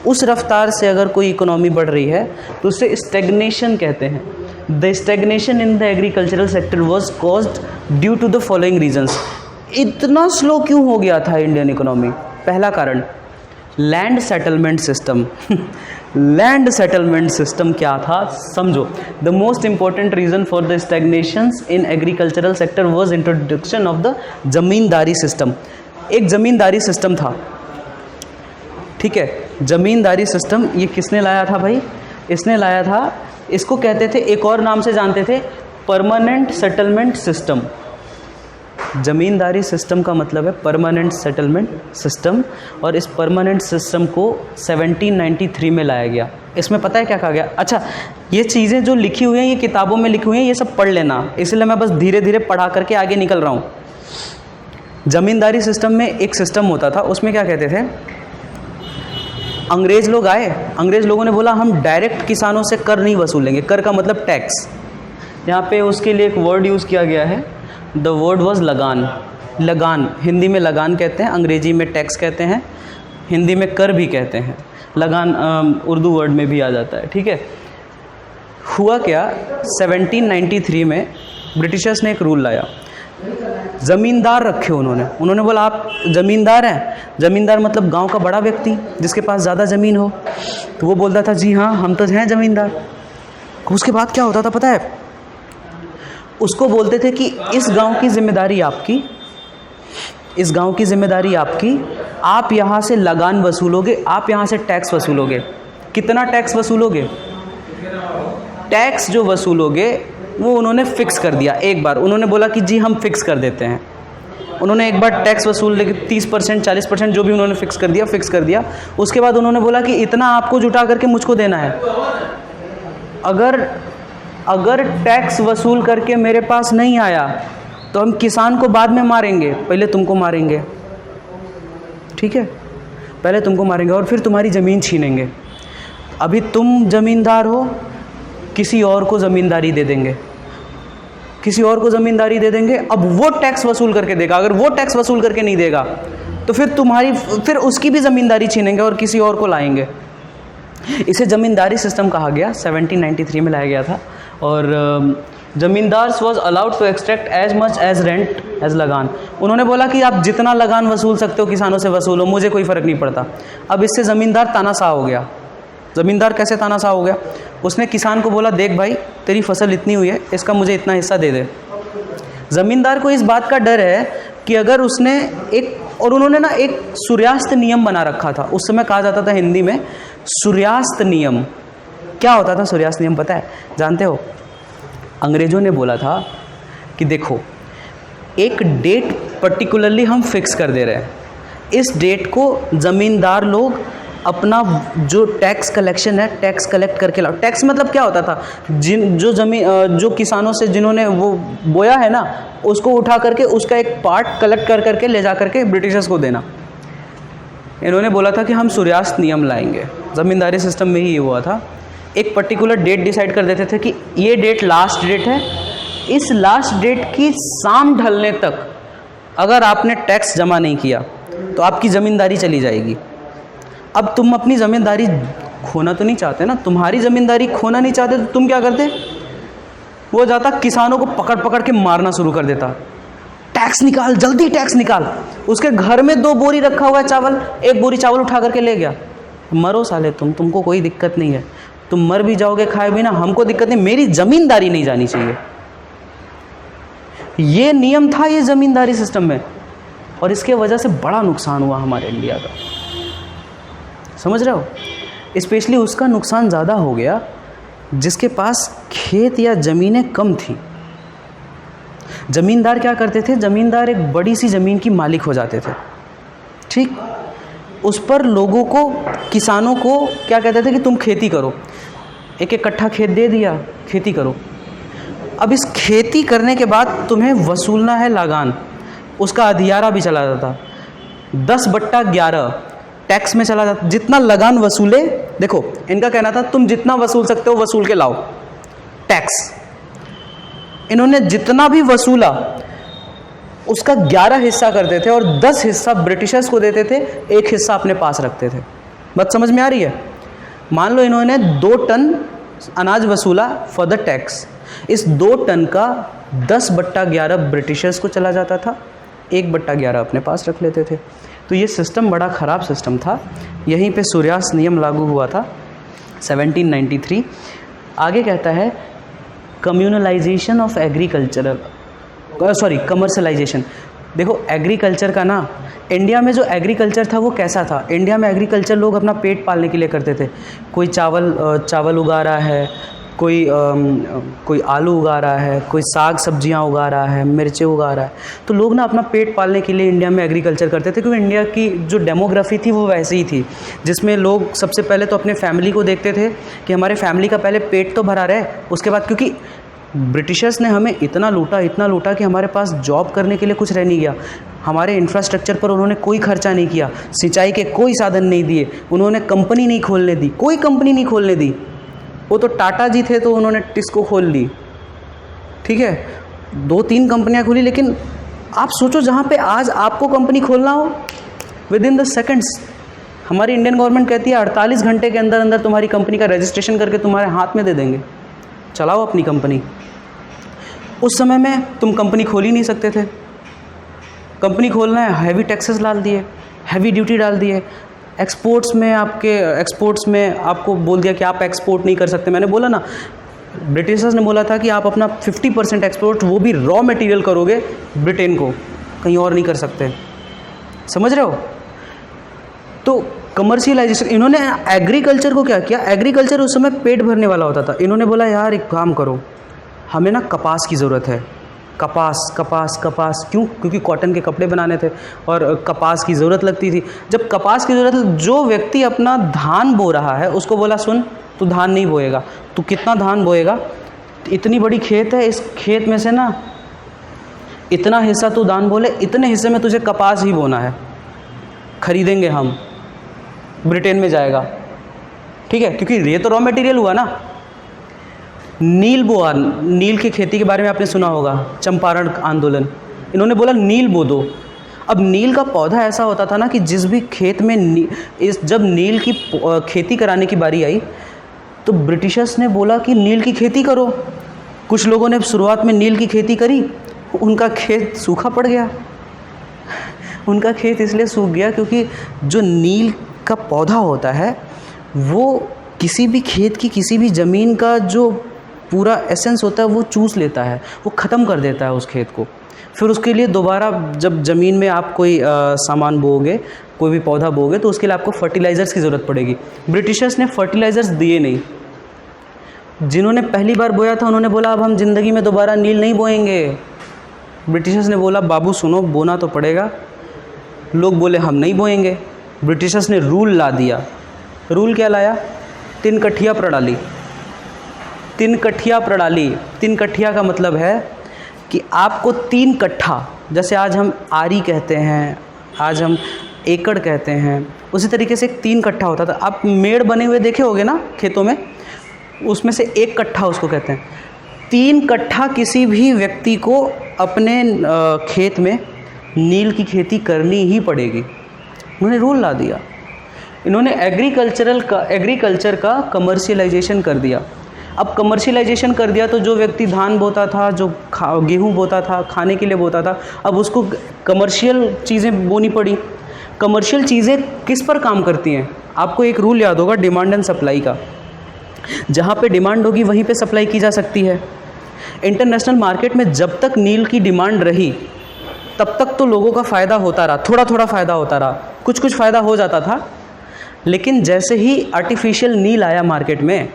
उस रफ्तार से अगर कोई इकोनॉमी बढ़ रही है तो उसे स्टैग्नेशन कहते हैं। The stagnation in the agricultural sector was caused due to the following reasons. इतना स्लो क्यों हो गया था इंडियन इकोनॉमी? पहला कारण, land settlement system. Land settlement system क्या था समझो। The most important reason for the stagnations in agricultural sector was introduction of the zamindari system. एक जमींदारी सिस्टम था, ठीक है। जमींदारी सिस्टम ये किसने लाया था भाई? इसने लाया था, इसको कहते थे, एक और नाम से जानते थे, परमानेंट सेटलमेंट सिस्टम। जमींदारी सिस्टम का मतलब है परमानेंट सेटलमेंट सिस्टम, और इस परमानेंट सिस्टम को 1793 में लाया गया। इसमें पता है क्या कहा गया? अच्छा, ये चीज़ें जो लिखी हुई हैं, ये किताबों में लिखी हुई हैं, ये सब पढ़ लेना, इसलिए मैं बस धीरे धीरे पढ़ा करके आगे निकल रहा हूँ। जमींदारी सिस्टम में एक सिस्टम होता था, उसमें क्या कहते थे, अंग्रेज़ लोग आए, अंग्रेज़ लोगों ने बोला हम डायरेक्ट किसानों से कर नहीं वसूलेंगे। कर का मतलब टैक्स। यहाँ पे उसके लिए एक वर्ड यूज़ किया गया है, द वर्ड वॉज लगान। लगान हिंदी में लगान कहते हैं, अंग्रेजी में टैक्स कहते हैं। हिंदी में कर भी कहते हैं, लगान उर्दू वर्ड में भी आ जाता है, ठीक है। हुआ क्या, 1793 में ब्रिटिशर्स ने एक रूल लाया, ज़मींदार रखे उन्होंने बोला आप ज़मींदार हैं, ज़मींदार मतलब गांव का बड़ा व्यक्ति जिसके पास ज़्यादा ज़मीन हो, तो वो बोलता था जी हाँ हम तो हैं ज़मींदार। उसके बाद क्या होता था पता है, उसको बोलते थे कि इस गांव की जिम्मेदारी आपकी, इस गांव की जिम्मेदारी आपकी, आप यहाँ से लगान वसूलोगे, आप यहाँ से टैक्स वसूलोगे। कितना टैक्स वसूलोगे? टैक्स जो वसूलोगे वो उन्होंने फिक्स कर दिया। एक बार उन्होंने बोला कि जी हम फिक्स कर देते हैं, उन्होंने एक बार टैक्स वसूल लेके 30% 40% जो भी उन्होंने फिक्स कर दिया। उसके बाद उन्होंने बोला कि इतना आपको जुटा करके मुझको देना है, अगर टैक्स वसूल करके मेरे पास नहीं आया तो हम किसान को बाद में मारेंगे, पहले तुमको मारेंगे, ठीक है, पहले तुमको मारेंगे और फिर तुम्हारी ज़मीन छीनेंगे। अभी तुम ज़मींदार हो, किसी और को ज़मींदारी दे देंगे, किसी और को ज़मींदारी दे देंगे। अब वो टैक्स वसूल करके देगा, अगर वो टैक्स वसूल करके नहीं देगा तो फिर उसकी भी ज़मींदारी छीनेंगे और किसी और को लाएंगे। इसे ज़मींदारी सिस्टम कहा गया, 1793 में लाया गया था। और zamindars was allowed to extract as much as rent as lagaan. उन्होंने बोला कि आप जितना लगान वसूल सकते हो किसानों से वसूलो, मुझे कोई फ़र्क नहीं पड़ता। अब इससे ज़मींदार तानाशाह हो गया। ज़मींदार कैसे तानाशाह हो गया? उसने किसान को बोला देख भाई तेरी फसल इतनी हुई है, इसका मुझे इतना हिस्सा दे दे। ज़मींदार को इस बात का डर है कि अगर उसने उन्होंने ना एक सूर्यास्त नियम बना रखा था, उस समय कहा जाता था हिंदी में सूर्यास्त नियम। क्या होता था सूर्यास्त नियम पता है, जानते हो? अंग्रेज़ों ने बोला था कि देखो एक डेट पर्टिकुलरली हम फिक्स कर दे रहे हैं, इस डेट को ज़मींदार लोग अपना जो टैक्स कलेक्शन है टैक्स कलेक्ट करके लाओ। टैक्स मतलब क्या होता था, जो किसानों से जिन्होंने वो बोया है ना उसको उठा करके उसका एक पार्ट कलेक्ट कर करके ले जा करके ब्रिटिशर्स को देना। इन्होंने बोला था कि हम सूर्यास्त नियम लाएंगे। ज़मींदारी सिस्टम में ही हुआ था, एक पर्टिकुलर डेट डिसाइड कर देते थे कि ये डेट लास्ट डेट है, इस लास्ट डेट की शाम ढलने तक अगर आपने टैक्स जमा नहीं किया तो आपकी ज़मींदारी चली जाएगी। अब तुम अपनी ज़मींदारी खोना तो नहीं चाहते ना, तुम्हारी ज़मींदारी खोना नहीं चाहते तो तुम क्या करते? वो जाता किसानों को पकड़ पकड़ के मारना शुरू कर देता, टैक्स निकाल, जल्दी टैक्स निकाल। उसके घर में 2 बोरी रखा हुआ है चावल, 1 बोरी चावल उठा करके ले गया। मरो साले तुमको कोई दिक्कत नहीं है, तुम मर भी जाओगे खाए बिना, हमको दिक्कत नहीं, मेरी ज़मींदारी नहीं जानी चाहिए। ये नियम था ये ज़मींदारी सिस्टम में, और इसके वजह से बड़ा नुकसान हुआ हमारे इंडिया का, समझ रहे हो? स्पेशली उसका नुकसान ज़्यादा हो गया जिसके पास खेत या ज़मीनें कम थी। ज़मींदार क्या करते थे, ज़मींदार एक बड़ी सी ज़मीन की मालिक हो जाते थे, ठीक, उस पर लोगों को, किसानों को क्या कहते थे कि तुम खेती करो, 1-1 कट्ठा खेत दे दिया, खेती करो। अब इस खेती करने के बाद तुम्हें वसूलना है लगान, उसका अधियारा भी चला जाता, 10/11 टैक्स में चला जाता। जितना लगान वसूले, देखो इनका कहना था तुम जितना वसूल सकते हो वसूल के लाओ टैक्स। इन्होंने जितना भी वसूला उसका 11 हिस्सा करते थे और 10 हिस्सा ब्रिटिशर्स को देते थे, 1 हिस्सा अपने पास रखते थे। बात समझ में आ रही है? मान लो इन्होंने 2 टन अनाज वसूला फॉर द टैक्स, इस 2 टन का 10/11 ब्रिटिशर्स को चला जाता था, 1/11 अपने पास रख लेते थे। तो ये सिस्टम बड़ा ख़राब सिस्टम था। यहीं पे सूर्यास्त नियम लागू हुआ था 1793। आगे कहता है communalisation of agricultural, sorry commercialisation. देखो एग्रीकल्चर का ना, इंडिया में जो एग्रीकल्चर था वो कैसा था, इंडिया में एग्रीकल्चर लोग अपना पेट पालने के लिए करते थे। कोई चावल उगा रहा है, कोई आलू उगा रहा है, कोई साग सब्जियां उगा रहा है, मिर्चें उगा रहा है, तो लोग ना अपना पेट पालने के लिए इंडिया में एग्रीकल्चर करते थे। क्योंकि इंडिया की जो डेमोग्राफी थी वो वैसी ही थी, जिसमें लोग सबसे पहले तो अपने फैमिली को देखते थे कि हमारे फैमिली का पहले पेट तो भरा रहे, उसके बाद, क्योंकि ब्रिटिशर्स ने हमें इतना लूटा कि हमारे पास जॉब करने के लिए कुछ रह नहीं गया। हमारे इंफ्रास्ट्रक्चर पर उन्होंने कोई खर्चा नहीं किया, सिंचाई के कोई साधन नहीं दिए, उन्होंने कंपनी नहीं खोलने दी, कोई कंपनी नहीं खोलने दी। वो तो टाटा जी थे तो उन्होंने टिस्को खोल ली, ठीक है, 2-3 कंपनियां खोली। लेकिन आप सोचो जहाँ पे आज आपको कंपनी खोलना हो, विद इन द सेकेंड्स हमारी इंडियन गवर्नमेंट कहती है 48 घंटे के अंदर अंदर तुम्हारी कंपनी का रजिस्ट्रेशन करके तुम्हारे हाथ में दे देंगे, चलाओ अपनी कंपनी। उस समय में तुम कंपनी खोल ही नहीं सकते थे। कंपनी खोलना है, हैवी टैक्सेस डाल दिए, हैवी ड्यूटी डाल दिए। एक्सपोर्ट्स में आपको बोल दिया कि आप एक्सपोर्ट नहीं कर सकते। मैंने बोला ना, ब्रिटिशर्स ने बोला था कि आप अपना 50% एक्सपोर्ट, वो भी रॉ मटेरियल करोगे ब्रिटेन को, कहीं और नहीं कर सकते। समझ रहे हो? तो कमर्शियलाइजेशन, इन्होंने एग्रीकल्चर को क्या किया, एग्रीकल्चर उस समय पेट भरने वाला होता था। इन्होंने बोला यार एक काम करो, हमें ना कपास की ज़रूरत है। कपास क्यों? क्योंकि कॉटन के कपड़े बनाने थे और कपास की ज़रूरत लगती थी। जब कपास की ज़रूरत, जो व्यक्ति अपना धान बो रहा है उसको बोला सुन, तू धान नहीं बोएगा, तू कितना धान बोएगा, इतनी बड़ी खेत है, इस खेत में से ना इतना हिस्सा तू धान बोले, इतने हिस्से में तुझे कपास ही बोना है, खरीदेंगे हम, ब्रिटेन में जाएगा, ठीक है? क्योंकि ये तो रॉ मटेरियल हुआ ना। नील बोआ, नील की खेती के बारे में आपने सुना होगा, चंपारण आंदोलन। इन्होंने बोला नील बो दो। अब नील का पौधा ऐसा होता था ना कि जिस भी खेत में जब नील की खेती कराने की बारी आई तो ब्रिटिशर्स ने बोला कि नील की खेती करो। कुछ लोगों ने शुरुआत में नील की खेती करी, उनका खेत सूखा पड़ गया। उनका खेत इसलिए सूख गया क्योंकि जो नील का पौधा होता है वो किसी भी खेत की, किसी भी ज़मीन का जो पूरा एसेंस होता है वो चूस लेता है, वो ख़त्म कर देता है उस खेत को। फिर उसके लिए दोबारा जब ज़मीन में आप कोई सामान बोओगे, कोई भी पौधा बोओगे, तो उसके लिए आपको फर्टिलाइज़र्स की ज़रूरत पड़ेगी। ब्रिटिशर्स ने फर्टिलाइज़र्स दिए नहीं। जिन्होंने पहली बार बोया था उन्होंने बोला अब हम ज़िंदगी में दोबारा नील नहीं बोएंगे। ब्रिटिशर्स ने बोला बाबू सुनो, बोना तो पड़ेगा। लोग बोले हम नहीं बोएंगे। ब्रिटिशर्स ने रूल ला दिया। रूल क्या लाया? 3 कठिया प्रणाली। 3 कठिया प्रणाली, 3 कठिया का मतलब है कि आपको 3 कट्ठा, जैसे आज हम आरी कहते हैं, आज हम एकड़ कहते हैं, उसी तरीके से 3 कट्ठा होता था। आप मेड़ बने हुए देखे होंगे ना खेतों में, उसमें से 1 कट्ठा उसको कहते हैं। 3 कट्ठा किसी भी व्यक्ति को अपने खेत में नील की खेती करनी ही पड़ेगी। उन्होंने रूल ला दिया। इन्होंने एग्रीकल्चर का कमर्शियलाइजेशन कर दिया। अब कमर्शियलाइजेशन कर दिया तो जो व्यक्ति धान बोता था, जो गेहूँ बोता था, खाने के लिए बोता था, अब उसको कमर्शियल चीज़ें बोनी पड़ी। कमर्शियल चीज़ें किस पर काम करती हैं? आपको एक रूल याद होगा डिमांड एंड सप्लाई का। जहाँ पे डिमांड होगी वहीं पे सप्लाई की जा सकती है। इंटरनेशनल मार्केट में जब तक नील की डिमांड रही तब तक तो लोगों का फ़ायदा होता रहा, थोड़ा थोड़ा फ़ायदा होता रहा, कुछ कुछ फ़ायदा हो जाता था। लेकिन जैसे ही आर्टिफिशियल नील आया मार्केट में,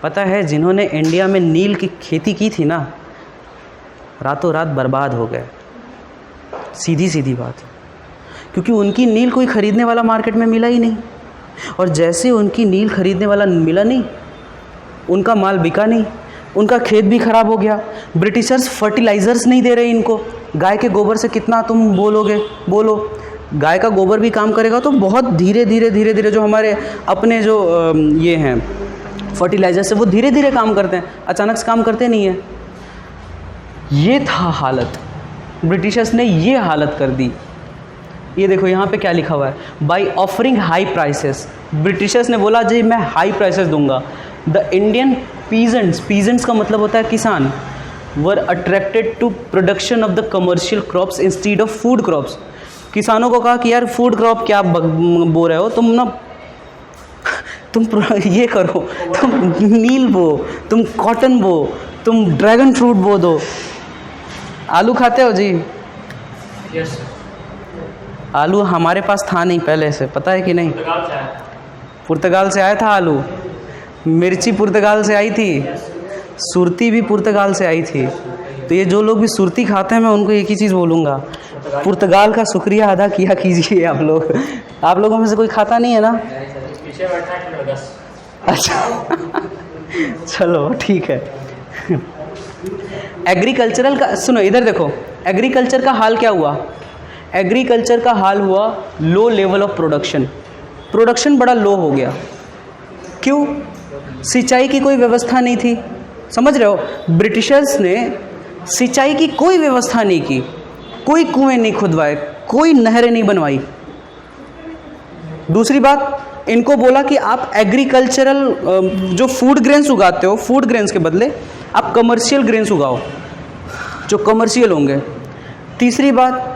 पता है जिन्होंने इंडिया में नील की खेती की थी ना, रातों रात बर्बाद हो गए। सीधी सीधी बात, क्योंकि उनकी नील कोई ख़रीदने वाला मार्केट में मिला ही नहीं। और जैसे उनकी नील ख़रीदने वाला मिला नहीं, उनका माल बिका नहीं, उनका खेत भी ख़राब हो गया। ब्रिटिशर्स फर्टिलाइज़र्स नहीं दे रहे इनको। गाय के गोबर से कितना तुम बोलो, गाय का गोबर भी काम करेगा तो बहुत धीरे धीरे जो हमारे अपने जो ये हैं फर्टिलाइज़र्स है वो धीरे धीरे काम करते हैं, अचानक से काम करते नहीं हैं। ये था हालत, ब्रिटिशर्स ने ये हालत कर दी। ये देखो यहाँ पे क्या लिखा हुआ है, by offering high prices. Britishers ने बोला जी मैं हाई प्राइसेस दूंगा। द इंडियन पीजेंट्स का मतलब होता है किसान, were attracted to production of the commercial crops instead of food crops. किसानों को कहा कि यार फूड क्रॉप क्या बो रहे हो तुम ये करो, तुम नील बो, तुम कॉटन बो, तुम ड्रैगन फ्रूट बो दो। आलू खाते हो जी? यस। आलू हमारे पास था नहीं पहले से, पता है कि नहीं? पुर्तगाल से आया था आलू। मिर्ची पुर्तगाल से आई थी, सुरती भी पुर्तगाल से आई थी। तो ये जो लोग भी सुरती खाते हैं मैं उनको एक ही चीज़ बोलूँगा, पुर्तगाल का शुक्रिया अदा किया कीजिए आप लोग। आप लोगों में से कोई खाता नहीं है ना? पीछे बैठा है। अच्छा चलो ठीक है। एग्रीकल्चरल का सुनो, इधर देखो, एग्रीकल्चर का हाल क्या हुआ? एग्रीकल्चर का हाल हुआ लो लेवल ऑफ प्रोडक्शन बड़ा लो हो गया। क्यों? सिंचाई की कोई व्यवस्था नहीं थी। समझ रहे हो? ब्रिटिशर्स ने सिंचाई की कोई व्यवस्था नहीं की, कोई कुएं नहीं खुदवाए, कोई नहरें नहीं बनवाई। दूसरी बात, इनको बोला कि आप एग्रीकल्चरल जो फूड ग्रेन्स उगाते हो, फूड ग्रेन्स के बदले आप कमर्शियल ग्रेन्स उगाओ जो कमर्शियल होंगे। तीसरी बात,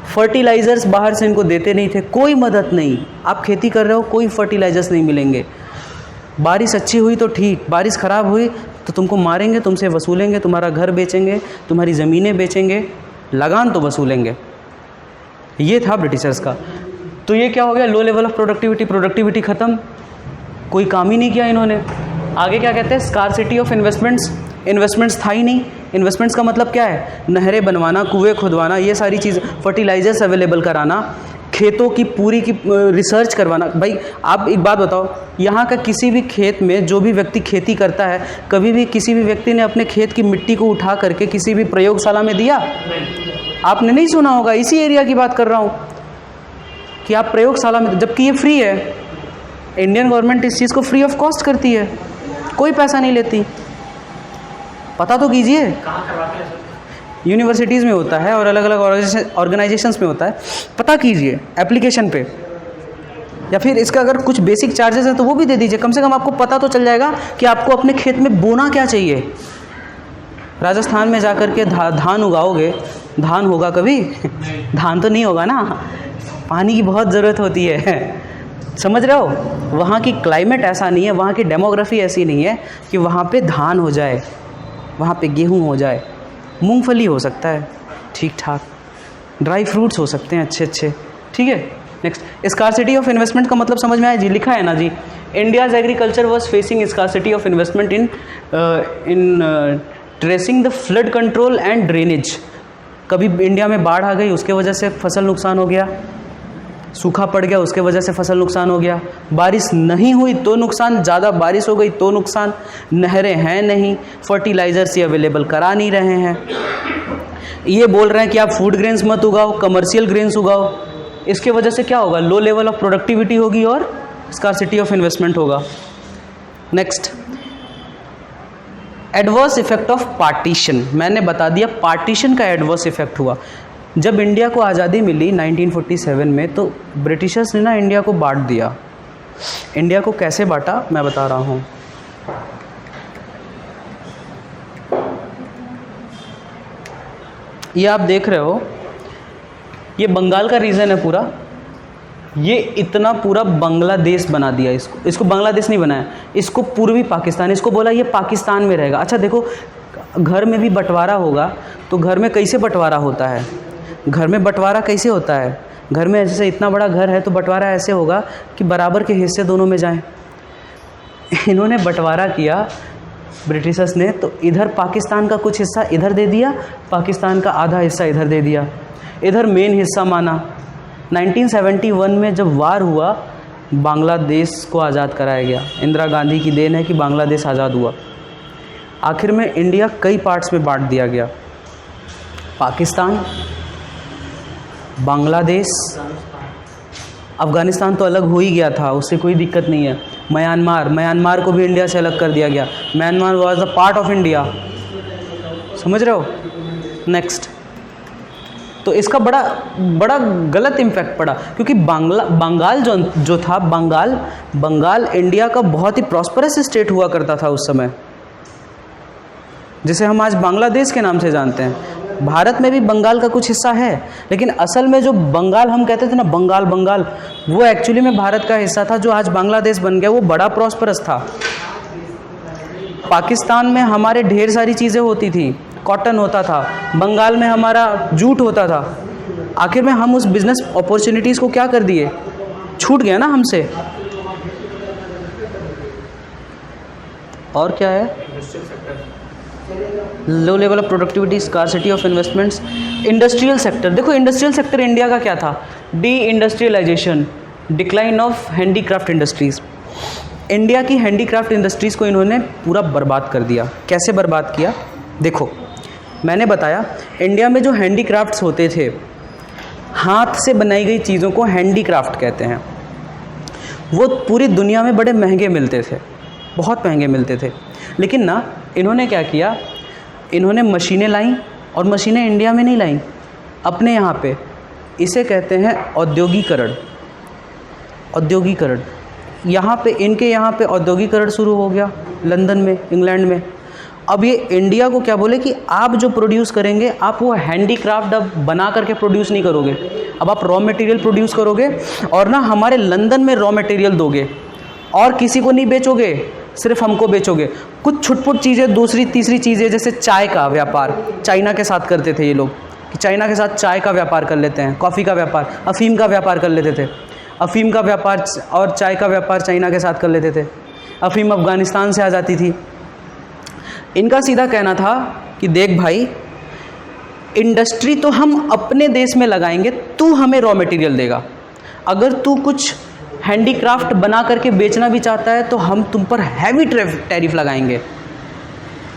फर्टिलाइज़र्स बाहर से इनको देते नहीं थे, कोई मदद नहीं। आप खेती कर रहे हो, कोई फर्टिलाइज़र्स नहीं मिलेंगे। बारिश अच्छी हुई तो ठीक, बारिश ख़राब हुई तो तुमको मारेंगे, तुमसे वसूलेंगे, तुम्हारा घर बेचेंगे, तुम्हारी ज़मीनें बेचेंगे, लगान तो वसूलेंगे। ये था ब्रिटिशर्स का। तो ये क्या हो गया, लो लेवल ऑफ प्रोडक्टिविटी, प्रोडक्टिविटी ख़त्म, कोई काम ही नहीं किया इन्होंने। आगे क्या कहते हैं, स्कार्सिटी ऑफ इन्वेस्टमेंट्स, इन्वेस्टमेंट्स था ही नहीं। इन्वेस्टमेंट्स का मतलब क्या है, नहरें बनवाना, कुएँ खुदवाना, ये सारी चीज़, फर्टिलाइज़र्स अवेलेबल कराना, खेतों की पूरी की रिसर्च करवाना। भाई आप एक बात बताओ, यहाँ का किसी भी खेत में जो भी व्यक्ति खेती करता है, कभी भी किसी भी व्यक्ति ने अपने खेत की मिट्टी को उठा करके किसी भी प्रयोगशाला में दिया? आपने नहीं सुना होगा। इसी एरिया की बात कर रहा हूँ कि आप प्रयोगशाला में, जबकि ये फ्री है, इंडियन गवर्नमेंट इस चीज़ को फ्री ऑफ कॉस्ट करती है, कोई पैसा नहीं लेती। पता तो कीजिए। कहाँ करवाते हैं सर? यूनिवर्सिटीज़ में होता है और अलग अलग ऑर्गेनाइजेशंस में होता है। पता कीजिए एप्लीकेशन पे, या फिर इसका अगर कुछ बेसिक चार्जेस हैं तो वो भी दे दीजिए। कम से कम आपको पता तो चल जाएगा कि आपको अपने खेत में बोना क्या चाहिए। राजस्थान में जाकर के धान उगाओगे, धान होगा कभी? धान तो नहीं होगा ना, पानी की बहुत ज़रूरत होती है। समझ रहे हो, वहाँ की क्लाइमेट ऐसा नहीं है, वहाँ की डेमोग्राफी ऐसी नहीं है कि वहाँ पे धान हो जाए, वहाँ पे गेहूँ हो जाए, मूंगफली हो सकता है ठीक ठाक, ड्राई फ्रूट्स हो सकते हैं अच्छे अच्छे, ठीक है। नेक्स्ट, स्कार्सिटी ऑफ इन्वेस्टमेंट का मतलब समझ में आया जी? लिखा है ना जी, India's agriculture was facing scarcity of investment in tracing the flood control and drainage. कभी इंडिया में बाढ़ आ गई, उसके वजह से फसल नुकसान हो गया, सूखा पड़ गया, उसके वजह से फसल नुकसान हो गया, बारिश नहीं हुई तो नुकसान, ज़्यादा बारिश हो गई तो नुकसान, नहरें हैं नहीं, फर्टिलाइज़र्स ये अवेलेबल करा नहीं रहे हैं, ये बोल रहे हैं कि आप फूड ग्रेन्स मत उगाओ, कमर्शियल ग्रेन्स उगाओ। इसके वजह से क्या होगा, लो लेवल ऑफ प्रोडक्टिविटी होगी और स्कार्सिटी ऑफ इन्वेस्टमेंट होगा। Next, adverse effect of partition. मैंने बता दिया पार्टीशन का एडवर्स इफेक्ट हुआ। जब इंडिया को आज़ादी मिली 1947 में, तो ब्रिटिशर्स ने ना इंडिया को बांट दिया। इंडिया को कैसे बांटा मैं बता रहा हूँ। ये आप देख रहे हो, ये बंगाल का रीजन है पूरा, ये इतना पूरा बांग्लादेश बना दिया इसको। इसको बांग्लादेश नहीं बनाया, इसको पूर्वी पाकिस्तान, इसको बोला ये पाकिस्तान में रहेगा। अच्छा देखो, घर में भी बंटवारा होगा तो घर में कैसे बंटवारा होता है, घर में बंटवारा कैसे होता है, घर में जैसे इतना बड़ा घर है तो बंटवारा ऐसे होगा कि बराबर के हिस्से दोनों में जाएं। इन्होंने बंटवारा किया ब्रिटिशर्स ने, तो इधर पाकिस्तान का कुछ हिस्सा इधर दे दिया, पाकिस्तान का आधा हिस्सा इधर दे दिया, इधर मेन हिस्सा माना। 1971 में जब वार हुआ, बांग्लादेश को आज़ाद कराया गया। इंदिरा गांधी की देन है कि बांग्लादेश आज़ाद हुआ। आखिर में इंडिया कई पार्ट्स में बांट दिया गया, पाकिस्तान, बांग्लादेश, अफ़गानिस्तान तो अलग हो ही गया था, उससे कोई दिक्कत नहीं है। म्यांमार को भी इंडिया से अलग कर दिया गया। Myanmar was a part of India, समझ रहे हो। नेक्स्ट, तो इसका बड़ा गलत इम्पैक्ट पड़ा, क्योंकि बंगाल जो था, बंगाल इंडिया का बहुत ही प्रॉस्परस स्टेट हुआ करता था उस समय, जिसे हम आज बांग्लादेश के नाम से जानते हैं। भारत में भी बंगाल का कुछ हिस्सा है, लेकिन असल में जो बंगाल हम कहते थे ना, बंगाल, वो एक्चुअली में भारत का हिस्सा था, जो आज बांग्लादेश बन गया। वो बड़ा प्रॉस्परस था। पाकिस्तान में हमारे ढेर सारी चीज़ें होती थी, कॉटन होता था, बंगाल में हमारा जूट होता था। आखिर में हम उस बिज़नेस अपॉर्चुनिटीज़ को क्या कर दिए, छूट गया ना हमसे। और क्या है, low level of productivity, scarcity of investments. Industrial sector, देखो इंडस्ट्रियल सेक्टर इंडिया का क्या था, deindustrialisation, decline of handicraft industries. India की हैंडीक्राफ्ट इंडस्ट्रीज़ को इन्होंने पूरा बर्बाद कर दिया। कैसे बर्बाद किया, देखो मैंने बताया, इंडिया में जो हैंडीक्राफ्ट्स होते थे, हाथ से बनाई गई चीज़ों को हैंडीक्राफ्ट कहते हैं। वो पूरी दुनिया में बड़े महंगे मिलते थे, बहुत महंगे मिलते थे। लेकिन ना इन्होंने क्या किया, इन्होंने मशीनें लाईं, और मशीनें इंडिया में नहीं लाईं, अपने यहाँ पे। इसे कहते हैं औद्योगिकरण। औद्योगिकरण, यहाँ पे इनके यहाँ पे औद्योगिकरण शुरू हो गया लंदन में, इंग्लैंड में। अब ये इंडिया को क्या बोले कि आप जो प्रोड्यूस करेंगे आप वो हैंडीक्राफ्ट अब बना करके प्रोड्यूस नहीं करोगे, अब आप रॉ मटेरियल प्रोड्यूस करोगे और ना हमारे लंदन में रॉ मटेरियल दोगे और किसी को नहीं बेचोगे, सिर्फ हमको बेचोगे। कुछ छुटपुट चीज़ें, दूसरी तीसरी चीज़ें, जैसे चाय का व्यापार चाइना के साथ करते थे ये लोग, कि चाइना के साथ चाय का व्यापार कर लेते हैं, कॉफ़ी का व्यापार, अफ़ीम का व्यापार कर लेते थे, अफ़ीम का व्यापार और चाय का व्यापार चाइना के साथ कर लेते थे। अफ़ीम अफ़गानिस्तान से आ जाती थी। इनका सीधा कहना था कि देख भाई, इंडस्ट्री तो हम अपने देश में लगाएंगे, तू हमें रॉ मटेरियल देगा। अगर तू कुछ हैंडीक्राफ्ट बना करके बेचना भी चाहता है तो हम तुम पर हैवी टैरिफ लगाएंगे।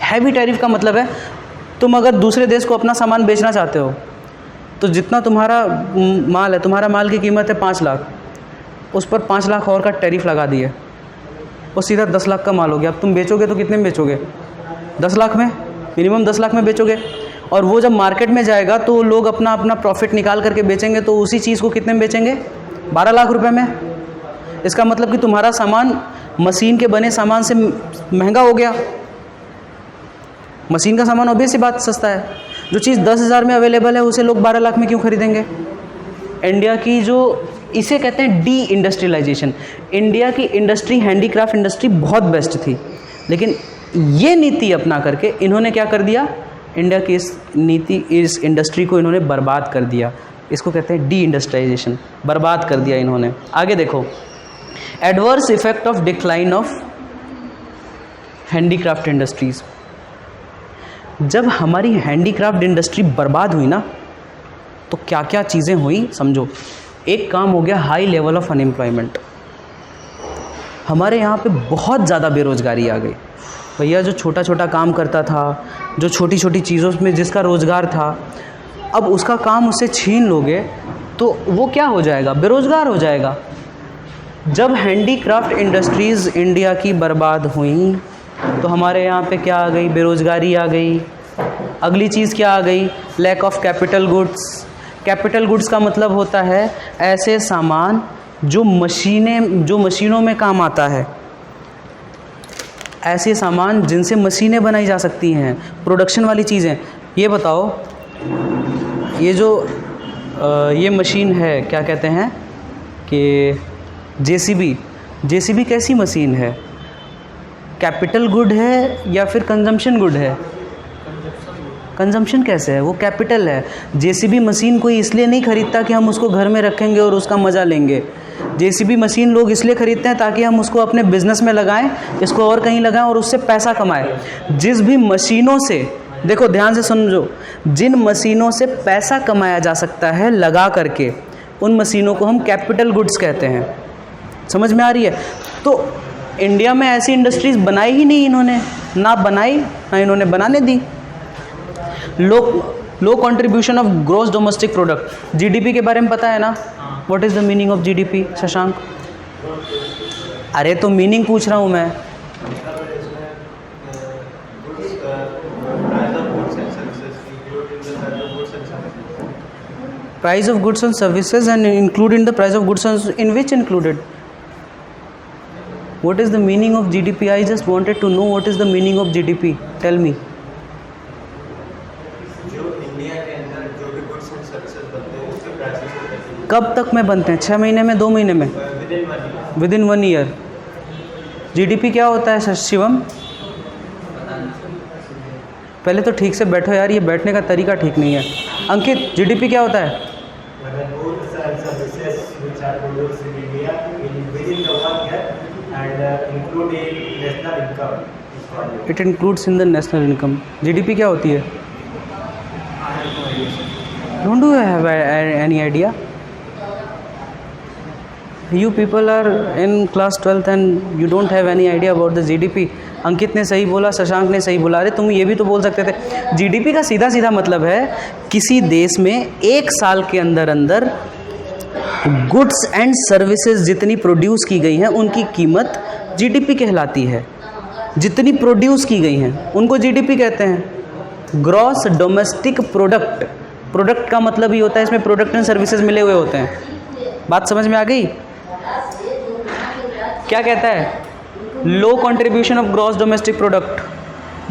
हैवी टैरिफ का मतलब है तुम अगर दूसरे देश को अपना सामान बेचना चाहते हो तो जितना तुम्हारा माल है, तुम्हारा माल की कीमत है 5 लाख, उस पर 5 लाख और का टैरिफ लगा दिए, वो सीधा 10 लाख का माल हो गया। अब तुम बेचोगे तो कितने में बेचोगे? 10 लाख में, मिनिमम 10 लाख में बेचोगे। और वो जब मार्केट में जाएगा तो लोग अपना अपना प्रॉफिट निकाल करके बेचेंगे, तो उसी चीज़ को कितने में बेचेंगे? 12 लाख रुपए में। इसका मतलब कि तुम्हारा सामान मशीन के बने सामान से महंगा हो गया। मशीन का सामान ऑब्वियस सी बात सस्ता है, जो चीज़ 10,000 में अवेलेबल है उसे लोग 12 लाख में क्यों खरीदेंगे? इंडिया की जो इसे कहते हैं डी इंडस्ट्रियलाइजेशन, इंडिया की इंडस्ट्री, हैंडीक्राफ्ट इंडस्ट्री बहुत बेस्ट थी, लेकिन ये नीति अपना करके इन्होंने क्या कर दिया? इंडिया की इस नीति, इस इंडस्ट्री को इन्होंने बर्बाद कर दिया। इसको कहते हैं डी इंडस्ट्रियलाइजेशन, बर्बाद कर दिया इन्होंने। आगे देखो, adverse effect of decline of handicraft industries. जब हमारी हैंडीक्राफ्ट इंडस्ट्री बर्बाद हुई ना, तो क्या क्या चीज़ें हुई समझो। एक काम हो गया, हाई लेवल ऑफ अनएम्प्लॉयमेंट। हमारे यहाँ पे बहुत ज़्यादा बेरोज़गारी आ गई। भैया जो छोटा छोटा काम करता था, जो छोटी छोटी चीज़ों में जिसका रोज़गार था, अब उसका काम उससे छीन लोगे तो वो क्या हो जाएगा? बेरोज़गार हो जाएगा। जब हैंडीक्राफ्ट इंडस्ट्रीज़ इंडिया की बर्बाद हुई तो हमारे यहाँ पे क्या आ गई? बेरोज़गारी आ गई। अगली चीज़ क्या आ गई? Lack of capital goods. Capital goods का मतलब होता है ऐसे सामान जो मशीनों में काम आता है, ऐसे सामान जिनसे मशीनें बनाई जा सकती हैं, प्रोडक्शन वाली चीज़ें। ये बताओ, ये जो ये मशीन है, क्या कहते हैं कि जेसीबी कैसी मशीन है? कैपिटल गुड है या फिर कंजम्पशन गुड है? कंजम्पशन कैसे है? वो कैपिटल है। जेसीबी मशीन कोई इसलिए नहीं खरीदता कि हम उसको घर में रखेंगे और उसका मज़ा लेंगे। जेसीबी मशीन लोग इसलिए खरीदते हैं ताकि हम उसको अपने बिजनेस में लगाएं, इसको और कहीं लगाएं और उससे पैसा कमाएं। जिस भी मशीनों से, देखो ध्यान से समझो, जिन मशीनों से पैसा कमाया जा सकता है लगा करके, उन मशीनों को हम कैपिटल गुड्स कहते हैं। समझ में आ रही है? तो इंडिया में ऐसी इंडस्ट्रीज़ बनाई ही नहीं इन्होंने, ना बनाई ना इन्होंने बनाने दी। Low contribution of gross domestic product, GDP के बारे में पता है ना? What is the meaning of GDP Shashank? अरे तो मीनिंग पूछ रहा हूँ मैं। Price of goods and services and include in the price of goods in which included? What is the meaning of GDP? I just wanted to know what is the meaning of GDP. Tell me. जो India के अंदर जो भी goods and services बनते हैं उसके prices होते हैं। कब तक में बनते हैं? 6 महीने में, 2 महीने में? Within 1 year. GDP क्या होता है शिवम? पहले तो ठीक से बैठो यार, ये बैठने का तरीका ठीक नहीं है। अंकित, GDP क्या होता है? It includes in the national income. GDP क्या होती है? Don't do have any idea? You people are in class 12th and you don't have any idea about the GDP। Ankit ने सही बोला, शशांक ने सही बोला। अरे तुम ये भी तो बोल सकते थे। GDP का सीधा सीधा मतलब है किसी देश में एक साल के अंदर अंदर गुड्स एंड सर्विसेज जितनी प्रोड्यूस की गई हैं उनकी कीमत GDP कहलाती है। जितनी प्रोड्यूस की गई हैं उनको GDP कहते हैं, ग्रॉस डोमेस्टिक प्रोडक्ट। प्रोडक्ट का मतलब ही होता है इसमें प्रोडक्ट एंड सर्विसेज मिले हुए होते हैं। बात समझ में आ गई? क्या कहता है? Low contribution of gross domestic product,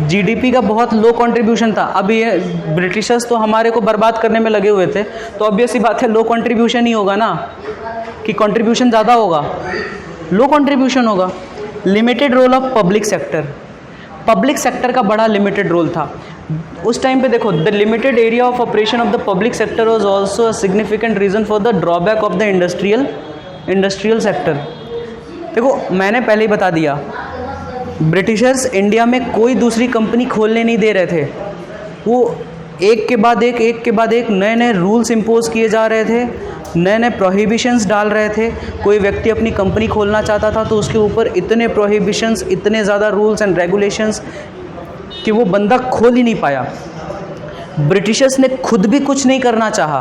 GDP का बहुत लो कंट्रीब्यूशन था। अब ये ब्रिटिशर्स तो हमारे को बर्बाद करने में लगे हुए थे, तो ऑब्वियस सी बात है लो कंट्रीब्यूशन ही होगा ना, कि कंट्रीब्यूशन ज़्यादा होगा, लो कंट्रीब्यूशन होगा। Limited role of public sector, public sector का बड़ा लिमिटेड रोल था उस टाइम पे। देखो, the limited area of operation of the public sector was also a significant reason for the drawback of the industrial sector. देखो, मैंने पहले ही बता दिया, ब्रिटिशर्स इंडिया में कोई दूसरी कंपनी खोलने नहीं दे रहे थे। वो एक के बाद एक नए नए रूल्स इम्पोज किए जा रहे थे, नए नए प्रोहिबिशंस डाल रहे थे। कोई व्यक्ति अपनी कंपनी खोलना चाहता था तो उसके ऊपर इतने प्रोहिबिशंस, इतने ज़्यादा रूल्स एंड रेगुलेशंस कि वो बंदा खोल ही नहीं पाया। ब्रिटिशर्स ने खुद भी कुछ नहीं करना चाहा,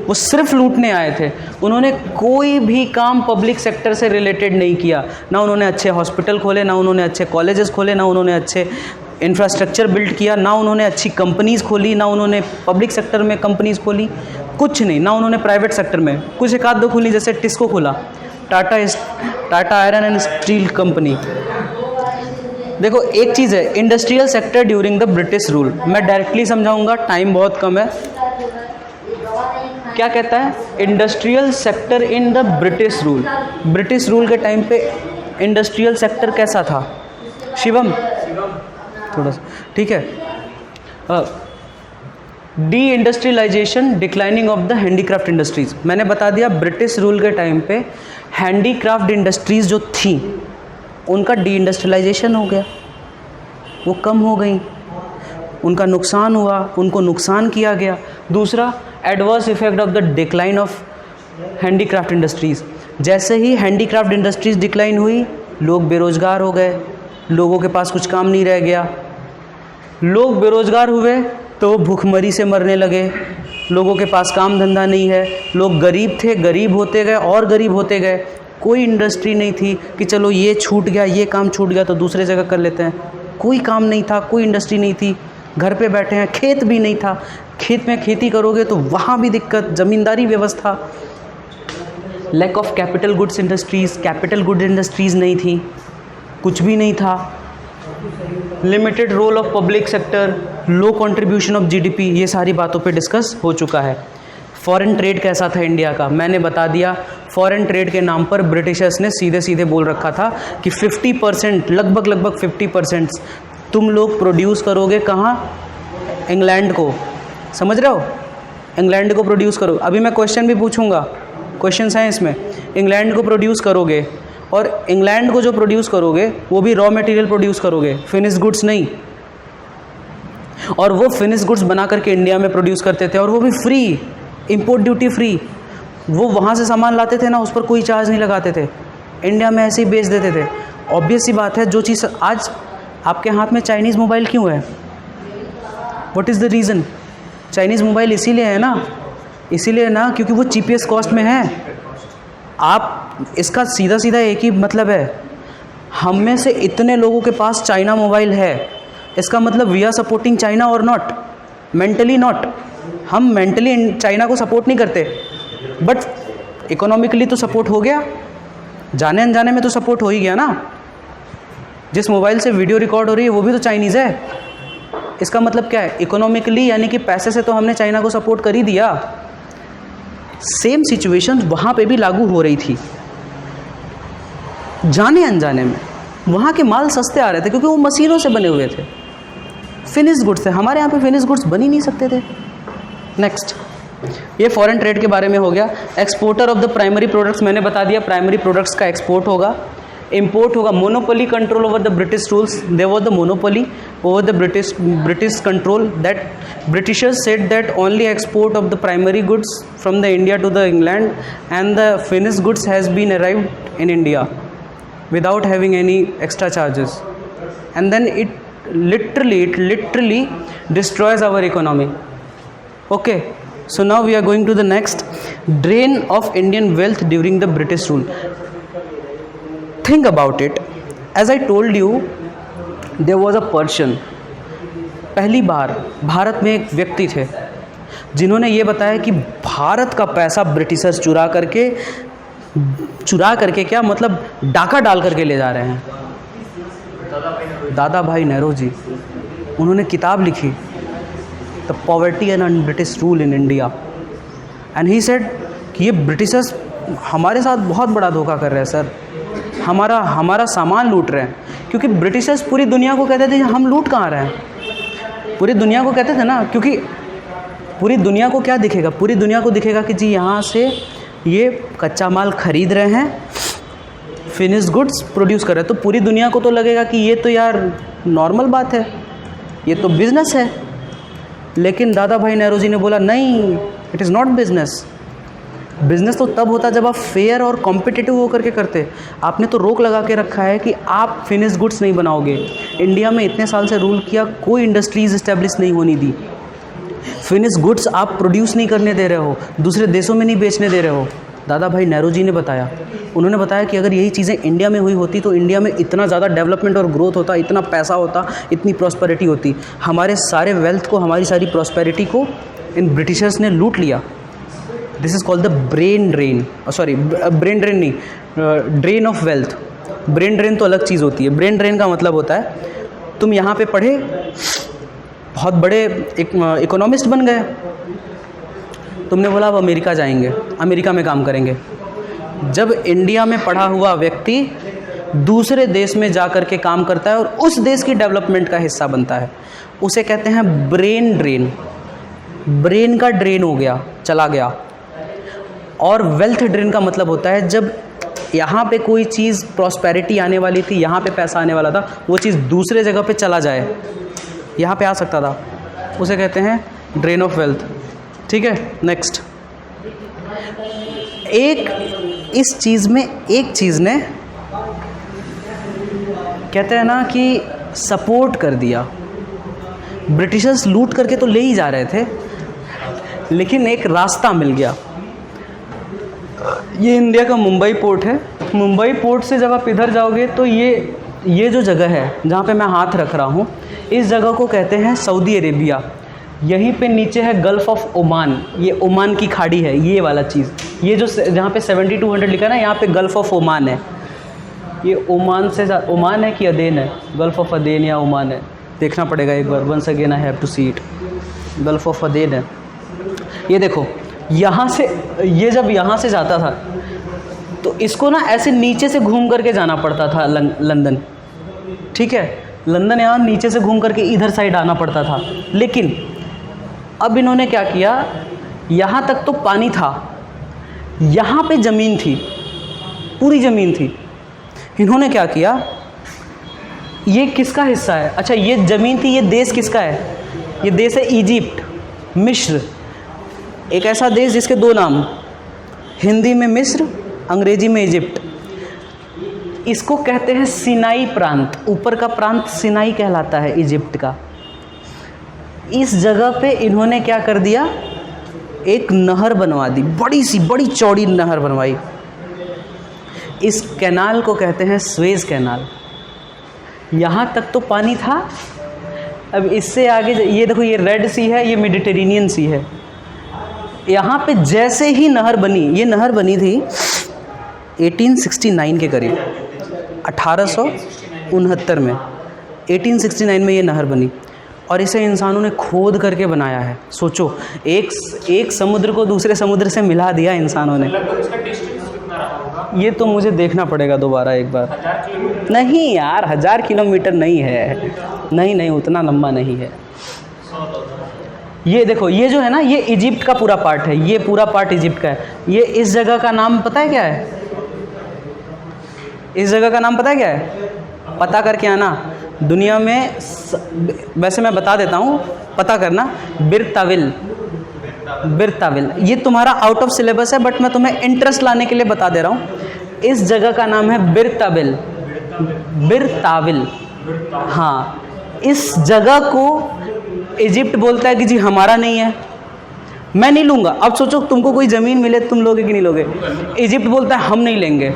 वो सिर्फ लूटने आए थे। उन्होंने कोई भी काम पब्लिक सेक्टर से रिलेटेड नहीं किया। ना उन्होंने अच्छे हॉस्पिटल खोले, ना उन्होंने अच्छे कॉलेजेस खोले, ना उन्होंने अच्छे इंफ्रास्ट्रक्चर बिल्ड किया, ना उन्होंने अच्छी कंपनीज़ खोली, ना उन्होंने पब्लिक सेक्टर में कंपनीज़ खोली, कुछ नहीं। ना उन्होंने प्राइवेट सेक्टर में कुछ एक आध दो खोली, जैसे टिस्को खोला, Tata iron and steel company. देखो, एक चीज़ है industrial sector during the British rule, मैं डायरेक्टली समझाऊंगा, टाइम बहुत कम है। क्या कहता है? Industrial sector in the British rule. British rule के टाइम पे इंडस्ट्रियल सेक्टर कैसा था? शिवम थोड़ा सा, ठीक है। Deindustrialisation, declining of the handicraft industries. मैंने बता दिया, ब्रिटिश रूल के टाइम पे हैंडीक्राफ्ट इंडस्ट्रीज जो थी उनका डी इंडस्ट्रियलाइजेशन हो गया, वो कम हो गई, उनका नुकसान हुआ, उनको नुकसान किया गया। दूसरा, adverse effect of the decline of handicraft industries. जैसे ही हैंडीक्राफ्ट इंडस्ट्रीज़ डिक्लाइन हुई, लोग बेरोज़गार हो गए, लोगों के पास कुछ काम नहीं रह गया। लोग बेरोज़गार हुए तो भूखमरी से मरने लगे, लोगों के पास काम धंधा नहीं है, लोग गरीब थे, गरीब होते गए और गरीब होते गए। कोई इंडस्ट्री नहीं थी कि चलो ये छूट गया, ये काम छूट गया तो दूसरे जगह कर लेते हैं। कोई काम नहीं था, कोई इंडस्ट्री नहीं थी, घर पे बैठे हैं। खेत भी नहीं था, खेत में खेती करोगे तो वहाँ भी दिक्कत, ज़मींदारी व्यवस्था। Lack of capital goods industries, capital good industries नहीं थी, कुछ भी नहीं था। Limited role of public sector, low contribution of GDP, ये सारी बातों पे डिस्कस हो चुका है। फॉरेन ट्रेड कैसा था इंडिया का, मैंने बता दिया। फॉरेन ट्रेड के नाम पर ब्रिटिशर्स ने सीधे सीधे बोल रखा था कि 50%, लगभग 50% तुम लोग प्रोड्यूस करोगे कहाँ? इंग्लैंड को। समझ रहे हो? इंग्लैंड को प्रोड्यूस करो। अभी मैं क्वेश्चन भी पूछूंगा, क्वेश्चंस हैं इसमें। इंग्लैंड को प्रोड्यूस करोगे, और इंग्लैंड को जो प्रोड्यूस करोगे वो भी रॉ मटेरियल प्रोड्यूस करोगे, फिनिश गुड्स नहीं। और वो फिनिश गुड्स बना करके इंडिया में प्रोड्यूस करते थे, और वो भी फ्री, इंपोर्ट ड्यूटी फ्री। वो वहाँ से सामान लाते थे ना, उस पर कोई चार्ज नहीं लगाते थे, इंडिया में ऐसे ही बेच देते थे। ऑब्वियस सी बात है, जो चीज़ आज आपके हाथ में चाइनीज़ मोबाइल क्यों है? What is the reason? Chinese mobile इसीलिए है ना, क्योंकि वो चीपेस्ट कॉस्ट में है। आप इसका सीधा सीधा एक ही मतलब है, हम में से इतने लोगों के पास चाइना मोबाइल है, इसका मतलब वी आर सपोर्टिंग चाइना और नॉट? Mentally not. हम मेंटली चाइना को सपोर्ट नहीं करते, बट इकोनॉमिकली तो सपोर्ट हो गया, जाने अनजाने में तो सपोर्ट हो ही गया ना। जिस मोबाइल से वीडियो रिकॉर्ड हो रही है वो भी तो चाइनीज़ है। इसका मतलब क्या है? इकोनॉमिकली, यानी कि पैसे से तो हमने चाइना को सपोर्ट कर ही दिया। सेम सिचुएशन वहाँ पे भी लागू हो रही थी, जाने अनजाने में। वहाँ के माल सस्ते आ रहे थे क्योंकि वो मशीनों से बने हुए थे, फिनिश गुड्स थे। हमारे यहाँ पे फिनिश गुड्स बन ही नहीं सकते थे। नेक्स्ट, ये फॉरेन ट्रेड के बारे में हो गया। Exporter of the primary products, मैंने बता दिया प्राइमरी प्रोडक्ट्स का एक्सपोर्ट होगा, इंपोर्ट होगा। Monopoly control over the British rules, there was the monopoly over the British control, that Britishers said that only export of the primary goods from the India to the England and the finished goods has been arrived in India without having any extra charges, and then it literally destroys our economy. Okay, so now we are going to the next, drain of Indian wealth during the British rule. Think about it. As I told you, there was a Persian. पहली बार भारत में एक व्यक्ति थे जिन्होंने ये बताया कि भारत का पैसा ब्रिटिशर्स चुरा करके चुरा करके, क्या मतलब डाका डाल करके ले जा रहे हैं। दादा भाई नेहरू जी, उन्होंने किताब लिखी the poverty and British rule in India, and he said कि ये ब्रिटिशर्स हमारे साथ बहुत बड़ा धोखा कर रहे हैं सर, हमारा सामान लूट रहे हैं। क्योंकि ब्रिटिशर्स पूरी दुनिया को कहते थे हम लूट कहाँ रहे हैं, पूरी दुनिया को कहते थे ना, क्योंकि पूरी दुनिया को क्या दिखेगा, पूरी दुनिया को दिखेगा कि जी यहाँ से ये कच्चा माल खरीद रहे हैं, फिनिश्ड गुड्स प्रोड्यूस कर रहे हैं, तो पूरी दुनिया को तो लगेगा कि ये तो यार नॉर्मल बात है, ये तो बिज़नेस है। लेकिन दादा भाई नेहरू जी ने बोला नहीं, it is not business. Business तो तब होता जब आप फेयर और कॉम्पिटिटिव होकर के करते। आपने तो रोक लगा के रखा है कि आप फिनिश्ड गुड्स नहीं बनाओगे। इंडिया में इतने साल से रूल किया, कोई इंडस्ट्रीज़ इस्टेब्लिश नहीं होने दी। फिनिश्ड गुड्स आप प्रोड्यूस नहीं करने दे रहे हो, दूसरे देशों में नहीं बेचने दे रहे हो। दादा भाई नेहरू जी ने बताया, उन्होंने बताया कि अगर यही चीज़ें इंडिया में हुई होती तो इंडिया में इतना ज़्यादा डेवलपमेंट और ग्रोथ होता, इतना पैसा होता, इतनी प्रॉस्पेरिटी होती। हमारे सारे वेल्थ को, हमारी सारी प्रॉस्पेरिटी को इन ब्रिटिशर्स ने लूट लिया। This is called the brain drain, sorry brain drain नहीं, drain of wealth. Brain drain तो अलग चीज़ होती है। ब्रेन ड्रेन का मतलब होता है तुम यहाँ पे पढ़े, बहुत बड़े इकोनॉमिस्ट बन गए, तुमने बोला अब अमेरिका जाएंगे, अमेरिका में काम करेंगे। जब इंडिया में पढ़ा हुआ व्यक्ति दूसरे देश में जा कर के काम करता है और उस देश की डेवलपमेंट का हिस्सा बनता है, उसे कहते हैं ब्रेन ड्रेन। ब्रेन का ड्रेन हो गया, चला गया। और वेल्थ ड्रेन का मतलब होता है जब यहाँ पे कोई चीज़ प्रॉस्पेरिटी आने वाली थी, यहाँ पे पैसा आने वाला था, वो चीज़ दूसरे जगह पे चला जाए, यहाँ पे आ सकता था, उसे कहते हैं ड्रेन ऑफ वेल्थ। ठीक है, नेक्स्ट। एक इस चीज़ में एक चीज़ ने कहते हैं ना कि सपोर्ट कर दिया। ब्रिटिशर्स लूट करके तो ले ही जा रहे थे, लेकिन एक रास्ता मिल गया। ये इंडिया का मुंबई पोर्ट है। मुंबई पोर्ट से जब आप इधर जाओगे तो ये जो जगह है जहाँ पे मैं हाथ रख रहा हूँ, इस जगह को कहते हैं सऊदी अरेबिया। यहीं पे नीचे है गल्फ़ ऑफ ओमान, ये ओमान की खाड़ी है, ये वाला चीज़। ये जो जहाँ पे 7200 लिखा है ना, यहाँ पे गल्फ़ ऑफ ओमान है। ये ओमान से ओमान है कि अदेन है, गल्फ़ ऑफ अदेन या ओमान है, देखना पड़ेगा एक बार। Once again I have to see it. Gulf of Aden है। ये देखो, यहाँ से ये जब यहाँ से जाता था तो इसको ना ऐसे नीचे से घूम करके जाना पड़ता था लंदन। ठीक है, लंदन यहाँ नीचे से घूम करके इधर साइड आना पड़ता था। लेकिन अब इन्होंने क्या किया, यहाँ तक तो पानी था, यहाँ पे ज़मीन थी, पूरी ज़मीन थी। इन्होंने क्या किया, ये किसका हिस्सा है? अच्छा, ये ज़मीन थी, ये देश किसका है? ये देश है इजिप्ट, मिस्र। एक ऐसा देश जिसके दो नाम, हिंदी में मिस्र, अंग्रेजी में इजिप्ट। इसको कहते हैं सिनाई प्रांत। ऊपर का प्रांत सिनाई कहलाता है इजिप्ट का। इस जगह पे इन्होंने क्या कर दिया, एक नहर बनवा दी, बड़ी सी बड़ी चौड़ी नहर बनवाई। इस कैनाल को कहते हैं स्वेज कैनाल। यहाँ तक तो पानी था, अब इससे आगे ये देखो, ये रेड सी है, ये मेडिटेरेनियन सी है। यहाँ पे जैसे ही नहर बनी, ये नहर बनी थी 1869 के करीब, 1869 में, 1869 में ये नहर बनी। और इसे इंसानों ने खोद करके बनाया है। सोचो, एक समुद्र को दूसरे समुद्र से मिला दिया इंसानों ने। ये तो मुझे देखना पड़ेगा दोबारा एक बार। नहीं यार, 1000 किलोमीटर नहीं है, नहीं उतना लंबा नहीं है। ये देखो, ये जो है ना, ये इजिप्ट का पूरा पार्ट है, ये पूरा पार्ट इजिप्ट का है। ये इस जगह का नाम पता है क्या है? इस जगह का नाम पता है क्या है? पता करके आना। दुनिया में वैसे मैं बता देता हूँ, पता करना। बिरताविल। ये तुम्हारा आउट ऑफ सिलेबस है, बट मैं तुम्हें इंटरेस्ट लाने के लिए बता दे रहा हूँ। इस जगह का नाम है बिरताविल। हाँ, इस जगह को इजिप्ट बोलता है कि जी हमारा नहीं है, मैं नहीं लूँगा। अब सोचो, तुमको कोई ज़मीन मिले, तुम लोगे कि नहीं लोगे? इजिप्ट बोलता है हम नहीं लेंगे,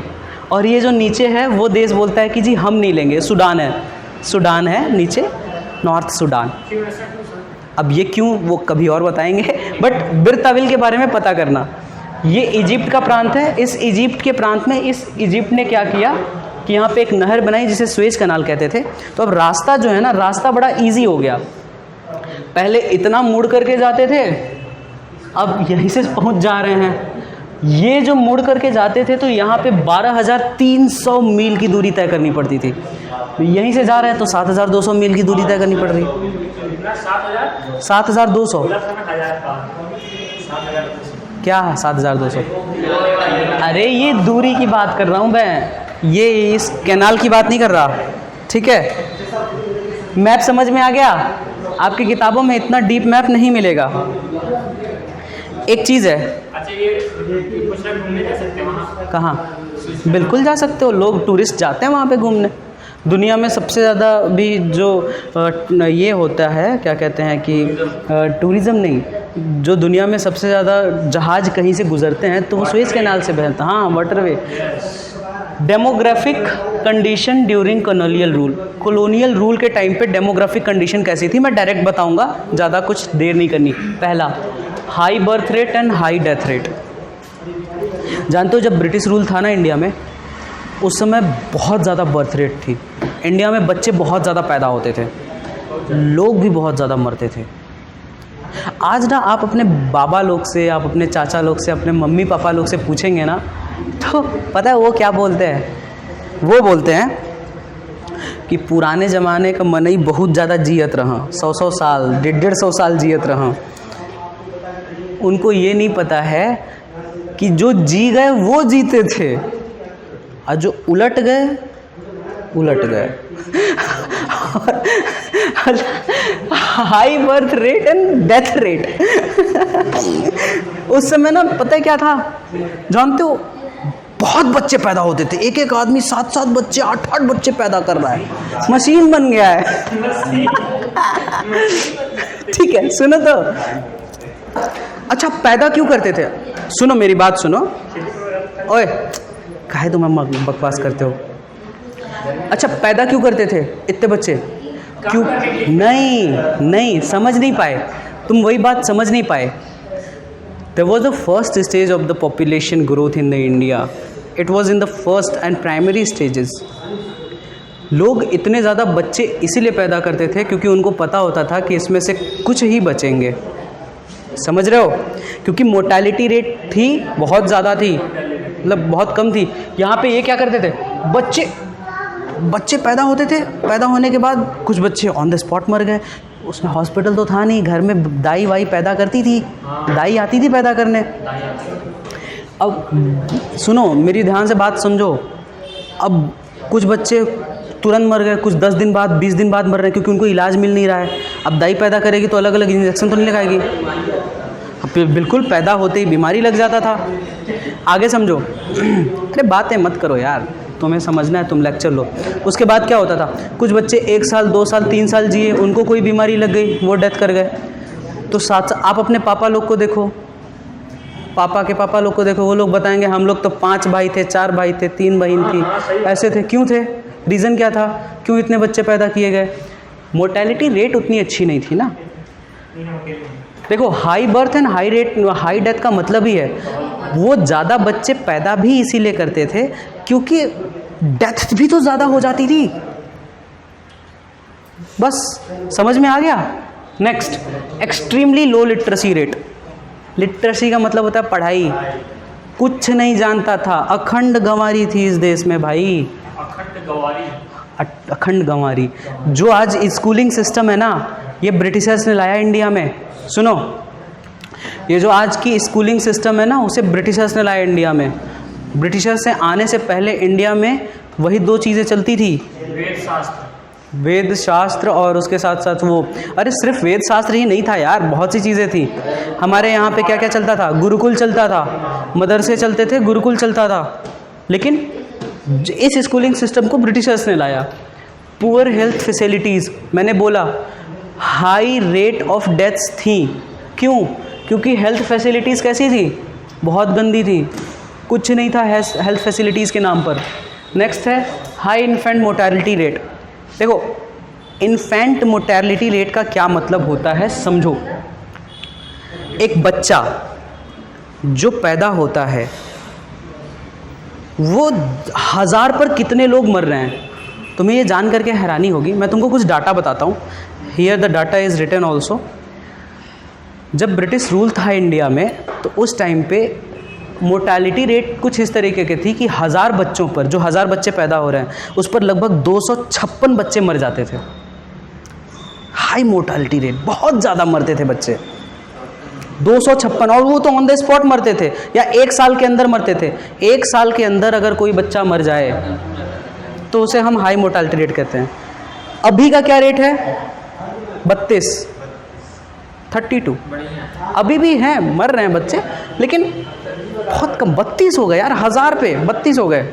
और ये जो नीचे है वो देश बोलता है कि जी हम नहीं लेंगे। सूडान है नीचे, नॉर्थ सूडान। अब ये क्यों, वो कभी और बताएंगे, बट बिरताविल के बारे में पता करना। ये इजिप्ट का प्रांत है। इस इजिप्ट के प्रांत में इस इजिप्ट ने क्या किया कि यहाँ पे एक नहर बनाई जिसे स्वेज कनाल कहते थे। तो अब रास्ता जो है ना, रास्ता बड़ा इजी हो गया। पहले इतना मुड़ करके जाते थे, अब यहीं से पहुँच जा रहे हैं। ये जो मुड़ करके जाते थे तो यहाँ पे 12,300 मील की दूरी तय करनी पड़ती थी। यहीं से जा रहे हैं तो 7,200 मील की दूरी तय करनी पड़ रही। 7,200 क्या 7,200? अरे ये दूरी की बात कर रहा हूँ मैं, ये इस कैनाल की बात नहीं कर रहा, ठीक है। मैप समझ में आ गया? आपकी किताबों में इतना डीप मैप नहीं मिलेगा। एक चीज़ है। अच्छा, ये कुछ लोग घूमने जा सकते हैं वहाँ? कहाँ? बिल्कुल जा सकते हो, लोग टूरिस्ट जाते हैं वहाँ पे घूमने। दुनिया में सबसे ज़्यादा भी जो ये होता है, क्या कहते हैं कि टूरिज़्म नहीं, जो दुनिया में सबसे ज़्यादा जहाज़ कहीं से गुजरते हैं तो वो स्वेज कैनाल से बहता है। हाँ, waterway. Demographic condition during colonial rule के टाइम पे डेमोग्राफिक कंडीशन कैसी थी, मैं डायरेक्ट बताऊंगा, ज़्यादा कुछ देर नहीं करनी। पहला, high birth rate and high death rate. जानते हो जब ब्रिटिश रूल था ना इंडिया में, उस समय बहुत ज़्यादा बर्थ रेट थी। इंडिया में बच्चे बहुत ज़्यादा पैदा होते थे, लोग भी बहुत ज़्यादा मरते थे। आज ना आप अपने बाबा लोग से, आप अपने चाचा लोग से, अपने मम्मी पापा लोग से पूछेंगे ना, तो पता है वो क्या बोलते हैं? वो बोलते हैं कि पुराने ज़माने का मनई बहुत ज़्यादा जियत रहा, 100 साल, 150 साल जियत रहा। उनको ये नहीं पता है कि जो जी गए वो जीते थे, और जो उलट गए उलट गए। High birth rate and death rate. उस समय ना पता है क्या था, जानते हो, बहुत बच्चे पैदा होते थे। एक एक आदमी 7-7 बच्चे, 8-8 बच्चे पैदा कर रहा है, मशीन बन गया है। ठीक है, सुनो तो। अच्छा, पैदा क्यों करते थे? सुनो मेरी बात सुनो। ओए, काहे तुम बकवास करते हो? अच्छा, पैदा क्यों करते थे इतने बच्चे? क्यों? नहीं समझ नहीं पाए तुम, वही बात समझ नहीं पाए। There was the first stage of the population growth in the India. It was in the first and primary stages. लोग इतने ज़्यादा बच्चे इसीलिए पैदा करते थे क्योंकि उनको पता होता था कि इसमें से कुछ ही बचेंगे। समझ रहे हो? क्योंकि मोर्टेलिटी रेट थी बहुत ज़्यादा थी, मतलब बहुत कम थी। यहाँ पे ये क्या करते थे, बच्चे पैदा होते थे, पैदा होने के बाद कुछ बच्चे ऑन द स्पॉट मर गए। उसमें हॉस्पिटल तो था नहीं, घर में दाई वाई पैदा करती थी, दाई आती थी पैदा करने। अब सुनो, मेरी ध्यान से बात समझो। अब कुछ बच्चे तुरंत मर गए, कुछ 10 दिन बाद, 20 दिन बाद मर रहे हैं क्योंकि उनको इलाज मिल नहीं रहा है। अब दाई पैदा करेगी तो अलग अलग इंजेक्शन तो नहीं लगाएगी, बिल्कुल पैदा होते ही बीमारी लग जाता था। आगे समझो। अरे बातें मत करो यार, तुम्हें समझना है, तुम लेक्चर लो। उसके बाद क्या होता था, कुछ बच्चे 1 साल, 2 साल, 3 साल जिए, उनको कोई बीमारी लग गई, वो डेथ कर गए। तो आप अपने पापा लोग को देखो, पापा के पापा लोग को देखो, वो लोग बताएंगे हम लोग तो 5 भाई थे, 4 भाई थे, 3 बहन थी, ऐसे थे। क्यों थे? रीज़न क्या था, क्यों इतने बच्चे पैदा किए गए? मोर्टेलिटी रेट उतनी अच्छी नहीं थी ना। देखो, high birth and high death का मतलब ही है वो ज़्यादा बच्चे पैदा भी इसीलिए करते थे क्योंकि डेथ भी तो ज़्यादा हो जाती थी। बस समझ में आ गया? Next, extremely low literacy rate. Literacy का मतलब होता है पढ़ाई। कुछ नहीं जानता था, अखंड गंवारी थी इस देश में भाई। अखंड गंवारी। जो आज स्कूलिंग सिस्टम है ना, ये ब्रिटिशर्स ने लाया इंडिया में। सुनो, ये जो आज की स्कूलिंग सिस्टम है ना, उसे ब्रिटिशर्स ने लाया इंडिया में। ब्रिटिशर्स से आने से पहले इंडिया में वही 2 चीज़ें चलती थी, वेद शास्त्र और उसके साथ साथ वो, अरे सिर्फ वेद शास्त्र ही नहीं था यार, बहुत सी चीज़ें थी। हमारे यहाँ पे क्या क्या चलता था, गुरुकुल चलता था, मदरसे चलते थे, गुरुकुल चलता था। लेकिन इस स्कूलिंग सिस्टम को ब्रिटिशर्स ने लाया। पुअर हेल्थ फैसिलिटीज़, मैंने बोला हाई रेट ऑफ डेथ्स थी। क्यों? क्योंकि हेल्थ फैसिलिटीज़ कैसी थी, बहुत गंदी थी, कुछ नहीं था हेल्थ फैसिलिटीज़ के नाम पर। नेक्स्ट है हाई इन्फेंट मोर्टेलिटी रेट। देखो, इन्फेंट मोर्टेलिटी रेट का क्या मतलब होता है समझो। एक बच्चा जो पैदा होता है वो 1000 पर कितने लोग मर रहे हैं। तुम्हें ये जान करके हैरानी होगी। मैं तुमको कुछ डाटा बताता हूँ। Here the data is written also. जब ब्रिटिश रूल था इंडिया में तो उस टाइम पे मोर्टालिटी रेट कुछ इस तरीके की थी कि 1000 बच्चों पर, जो 1000 बच्चे पैदा हो रहे हैं उस पर लगभग 256 बच्चे मर जाते थे। हाई मोर्टालिटी रेट, बहुत ज़्यादा मरते थे बच्चे, 256, और वो तो ऑन द स्पॉट मरते थे या 1 साल के अंदर मरते थे। 1 साल के अंदर अगर कोई बच्चा मर जाए तो उसे हम हाई मोर्टालिटी रेट कहते हैं। अभी का क्या रेट है? 32 अभी भी हैं, मर रहे हैं बच्चे, लेकिन बहुत कम। 32 हो गए यार, 1000 पे 32 हो गए।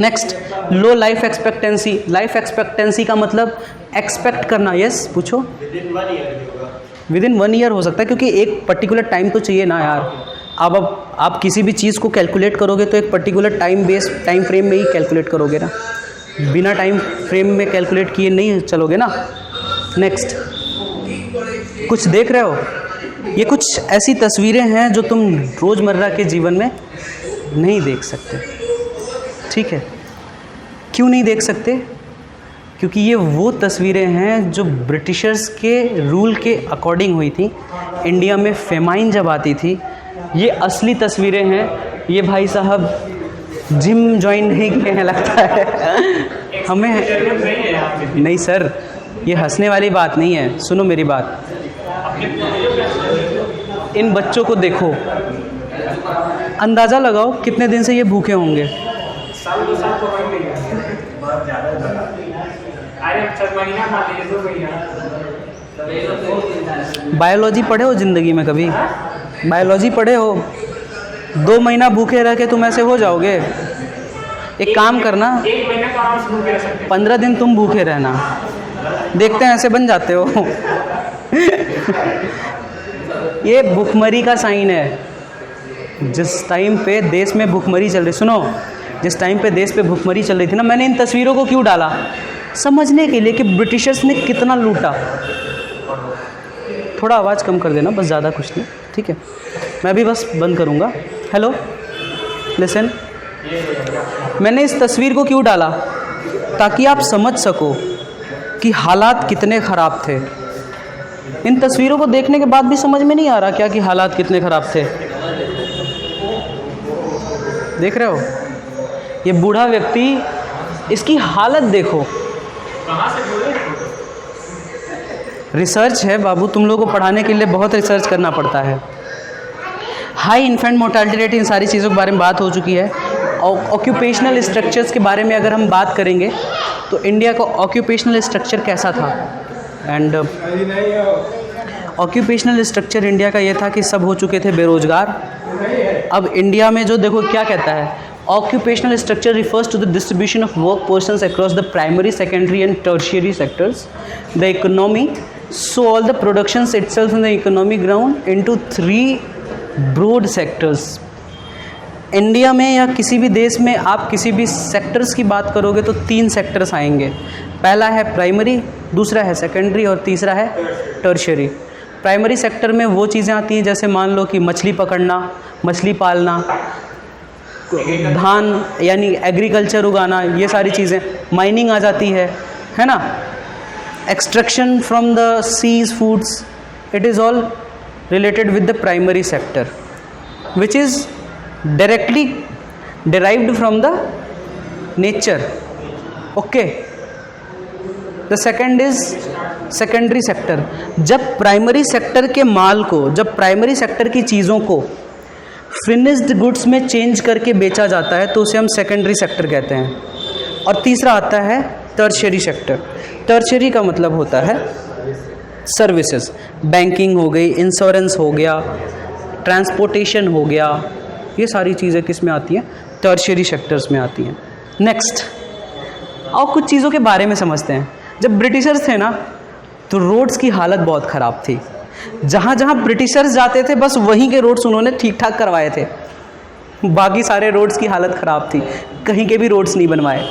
नेक्स्ट, लो लाइफ एक्सपेक्टेंसी। लाइफ एक्सपेक्टेंसी का मतलब एक्सपेक्ट करना। यस, पूछो। विद इन 1 ईयर हो सकता है, क्योंकि एक पर्टिकुलर टाइम तो चाहिए ना यार। अब आप किसी भी चीज़ को कैलकुलेट करोगे तो एक पर्टिकुलर टाइम फ्रेम में ही कैलकुलेट करोगे ना, बिना टाइम फ्रेम में कैलकुलेट किए नहीं चलोगे ना। नेक्स्ट, कुछ देख रहे हो? ये कुछ ऐसी तस्वीरें हैं जो तुम रोज़मर्रा के जीवन में नहीं देख सकते, ठीक है? क्यों नहीं देख सकते? क्योंकि ये वो तस्वीरें हैं जो ब्रिटिशर्स के रूल के अकॉर्डिंग हुई थी। इंडिया में फेमाइन जब आती थी, ये असली तस्वीरें हैं। ये भाई साहब जिम ज्वाइन नहीं किए हैं लगता है हमें। नहीं सर, ये हंसने वाली बात नहीं है, सुनो मेरी बात। इन बच्चों को देखो, अंदाज़ा लगाओ कितने दिन से ये भूखे होंगे। साल 2 साल तो हो गई है। अरे 4 महीना खा लिए 2 महीना। बायोलॉजी पढ़े हो ज़िंदगी में कभी? बायोलॉजी पढ़े हो? 2 महीना भूखे रह के तुम ऐसे हो जाओगे? एक काम करना, 1 महीना तो आराम से भूखे रह सकते हैं। 15 दिन तुम भूखे रहना, देखते हैं ऐसे बन जाते हो ये भूखमरी का साइन है। जिस टाइम पे देश में भूखमरी चल रही, सुनो, जिस टाइम पे देश पे भूखमरी चल रही थी ना, मैंने इन तस्वीरों को क्यों डाला? समझने के लिए कि ब्रिटिशर्स ने कितना लूटा। थोड़ा आवाज़ कम कर देना, बस, ज़्यादा कुछ नहीं, ठीक है? मैं भी बस बंद करूँगा। Hello, listen. मैंने इस तस्वीर को क्यों डाला? ताकि आप समझ सको कि हालात कितने ख़राब थे। इन तस्वीरों को देखने के बाद भी समझ में नहीं आ रहा क्या कि हालात कितने ख़राब थे। देख रहे हो, ये बूढ़ा व्यक्ति, इसकी हालत देखो। कहाँ से बोले? रिसर्च है बाबू, तुम लोगों को पढ़ाने के लिए बहुत रिसर्च करना पड़ता है। हाई इन्फेंट मोर्टालिटी रेट, इन सारी चीज़ों के बारे में बात हो चुकी है। और ऑक्यूपेशनल स्ट्रक्चर्स के बारे में अगर हम बात करेंगे तो इंडिया का ऑक्यूपेशनल स्ट्रक्चर कैसा था? एंड ऑक्यूपेशनल स्ट्रक्चर इंडिया का ये था कि सब हो चुके थे बेरोजगार। अब इंडिया में जो देखो क्या कहता है, occupational structure refers to the distribution of work persons across the primary, secondary and tertiary sectors, the economy, so all the productions itself in the economy ground into 3 broad sectors. India में या किसी भी देश में आप किसी भी sectors की बात करोगे तो 3 सेक्टर्स आएंगे। पहला है प्राइमरी, दूसरा है सेकेंडरी और तीसरा है टर्शियरी। प्राइमरी सेक्टर में वो चीज़ें आती हैं जैसे मान लो कि मछली पकड़ना, मछली पालना, धान यानी एग्रीकल्चर उगाना, ये सारी चीज़ें। माइनिंग आ जाती है ना, extraction from the seas foods, it is all related with the primary sector, which is directly derived from the nature. Okay, the second is secondary sector. जब प्राइमरी सेक्टर के माल को, जब प्राइमरी सेक्टर की चीज़ों को फिनिश्ड गुड्स में change करके बेचा जाता है तो उसे हम सेकेंडरी सेक्टर कहते हैं। और तीसरा आता है टर्शियरी सेक्टर। टर्शियरी का मतलब होता है सर्विसेज, बैंकिंग हो गई, इंश्योरेंस हो गया, ट्रांसपोर्टेशन हो गया, ये सारी चीज़ें किस में आती हैं? टर्शियरी सेक्टर्स में आती हैं। नेक्स्ट, और कुछ चीज़ों के बारे में समझते हैं। जब ब्रिटिशर्स थे ना तो रोड्स की हालत बहुत ख़राब थी। जहाँ जहाँ ब्रिटिशर्स जाते थे बस वहीं के रोड्स उन्होंने ठीक ठाक करवाए थे, बाकी सारे रोड्स की हालत ख़राब थी, कहीं के भी रोड्स नहीं बनवाए।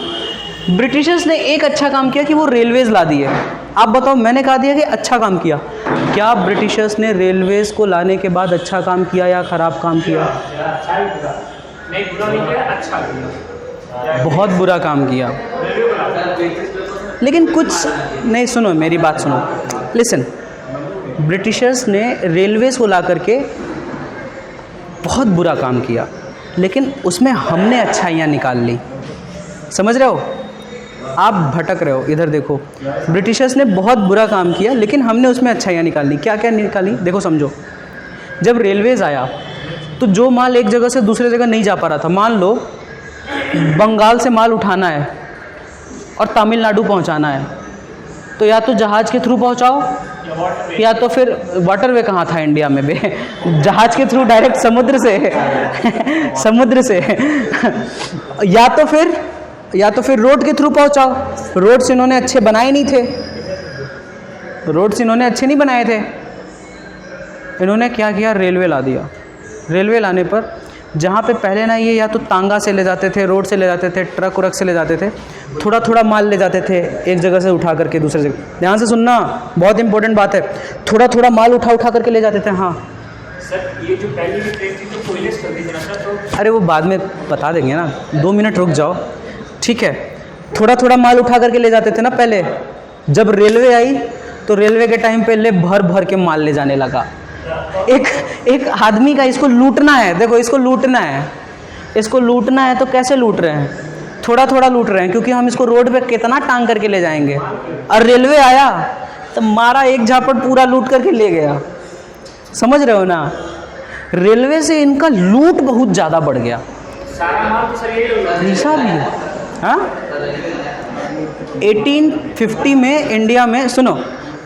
ब्रिटिशर्स ने एक अच्छा काम किया कि वो रेलवेज़ ला दिए। आप बताओ, मैंने कहा दिया कि अच्छा काम किया। क्या ब्रिटिशर्स ने रेलवेज़ को लाने के बाद अच्छा काम किया या ख़राब काम किया? अच्छा ही बुरा नहीं, बुरा नहीं किया, अच्छा किया। बहुत बुरा काम किया। लेकिन कुछ नहीं, सुनो मेरी बात सुनो, लिसन। ब्रिटिशर्स ने रेलवेज़ को ला करके बहुत बुरा काम किया, लेकिन उसमें हमने अच्छाइयाँ निकाल ली। समझ रहे हो? आप भटक रहे हो, इधर देखो। ब्रिटिशर्स ने बहुत बुरा काम किया, लेकिन हमने उसमें अच्छाइयाँ निकाली। क्या क्या निकाली? देखो समझो, जब रेलवेज़ आया तो जो माल एक जगह से दूसरे जगह नहीं जा पा रहा था, मान लो बंगाल से माल उठाना है और तमिलनाडु पहुंचाना है, तो या तो जहाज़ के थ्रू पहुंचाओ या तो फिर वाटरवे कहाँ था इंडिया में बे, जहाज़ के थ्रू डायरेक्ट समुद्र से समुद्र से या तो फिर रोड के थ्रू पहुंचाओ। रोड्स इन्होंने अच्छे बनाए नहीं थे, रोड्स इन्होंने अच्छे नहीं बनाए थे। इन्होंने क्या किया? रेलवे ला दिया। रेलवे लाने पर जहाँ पे पहले ना ये या तो तांगा से ले जाते थे, रोड से ले जाते थे, ट्रक व्रक से ले जाते थे, थोड़ा थोड़ा माल ले जाते थे एक जगह से उठा करके दूसरे जगह। ध्यान से सुनना, बहुत इंपॉर्टेंट बात है। थोड़ा थोड़ा माल उठा करके ले जाते थे। हाँ सर, ये जो पहली की ट्रेन थी तो कोयले से चलती थी ना सर, तो अरे वो बाद में बता देंगे ना, 2 मिनट रुक जाओ, ठीक है। थोड़ा थोड़ा माल उठा करके ले जाते थे ना पहले। जब रेलवे आई तो रेलवे के टाइम पे ले भर भर के माल ले जाने लगा। एक आदमी का इसको लूटना है, देखो इसको लूटना है, इसको लूटना है तो कैसे लूट रहे हैं? थोड़ा थोड़ा लूट रहे हैं, क्योंकि हम इसको रोड पे कितना टांग करके ले जाएंगे। और रेलवे आया तो मारा एक झापट, पूरा लूट करके ले गया। समझ रहे हो ना? रेलवे से इनका लूट बहुत ज़्यादा बढ़ गया। सारा माल तो सर यही ऐसा भी है। हाँ, 1850 में इंडिया में, सुनो,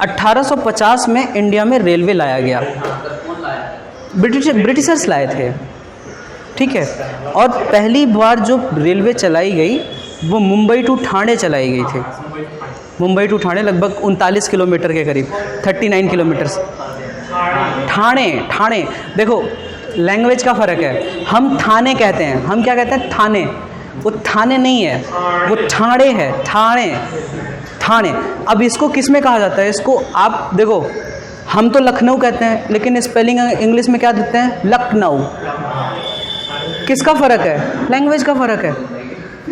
1850 में इंडिया में रेलवे लाया गया। ब्रिटिशर्स लाए थे, ठीक है। और पहली बार जो रेलवे चलाई गई वो मुंबई टू ठाणे चलाई गई थी। मुंबई टू ठाणे लगभग 39 किलोमीटर के करीब, 39 किलोमीटर्स। ठाणे देखो, लैंग्वेज का फ़र्क है। हम थाने कहते हैं, हम क्या कहते हैं? थाने। वो थाने नहीं है, वो ठाणे है। ठाणे। अब इसको किस में कहा जाता है? इसको आप देखो, हम तो लखनऊ कहते हैं, लेकिन स्पेलिंग इंग्लिश में क्या देते हैं? लखनऊ। किसका फ़र्क है? लैंग्वेज का फ़र्क है।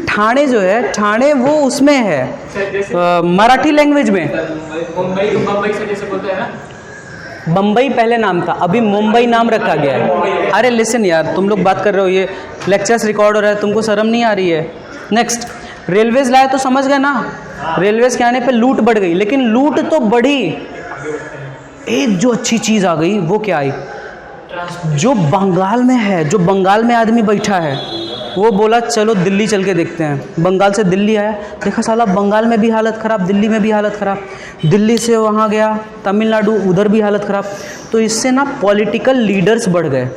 ठाणे जो है, ठाणे वो उसमें है मराठी लैंग्वेज में। मुंबई से जैसे बोलते हैं ना, बम्बई पहले नाम था, अभी मुंबई नाम रखा गया है। अरे लिसन यार, तुम लोग बात कर रहे हो, ये लेक्चर्स रिकॉर्ड हो रहा है, तुमको शर्म नहीं आ रही है? नेक्स्ट, रेलवेज़ लाए तो समझ गए ना, रेलवेज़ के आने पे लूट बढ़ गई। लेकिन लूट तो बढ़ी, एक जो अच्छी चीज़ आ गई वो क्या आई? जो बंगाल में है, जो बंगाल में आदमी बैठा है, वो बोला चलो दिल्ली चल के देखते हैं। बंगाल से दिल्ली आया, देखा साला बंगाल में भी हालत ख़राब, दिल्ली में भी हालत ख़राब। दिल्ली से वहाँ गया तमिलनाडु, उधर भी हालत ख़राब। तो इससे ना पॉलिटिकल लीडर्स बढ़ गए,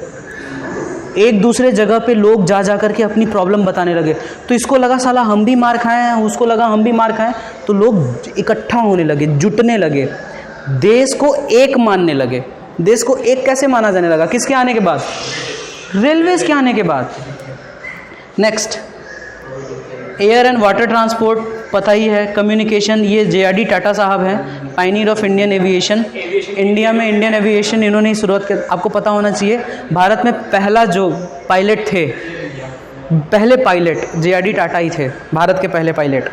एक दूसरे जगह पे लोग जा कर के अपनी प्रॉब्लम बताने लगे। तो इसको लगा साला हम भी मार खाए हैं, उसको लगा हम भी मार खाएं, तो लोग इकट्ठा होने लगे, जुटने लगे, देश को एक मानने लगे। देश को एक कैसे माना जाने लगा? किसके आने के बाद? रेलवेज़ के आने के बाद। Next, air and water transport, पता ही है। कम्युनिकेशन, ये JRD टाटा साहब हैं, Pioneer of Indian aviation. India में इंडियन एविएशन इन्होंने ही शुरुआत की। आपको पता होना चाहिए, भारत में पहला जो पायलट थे, पहले पायलट JRD टाटा ही थे, भारत के पहले पायलट।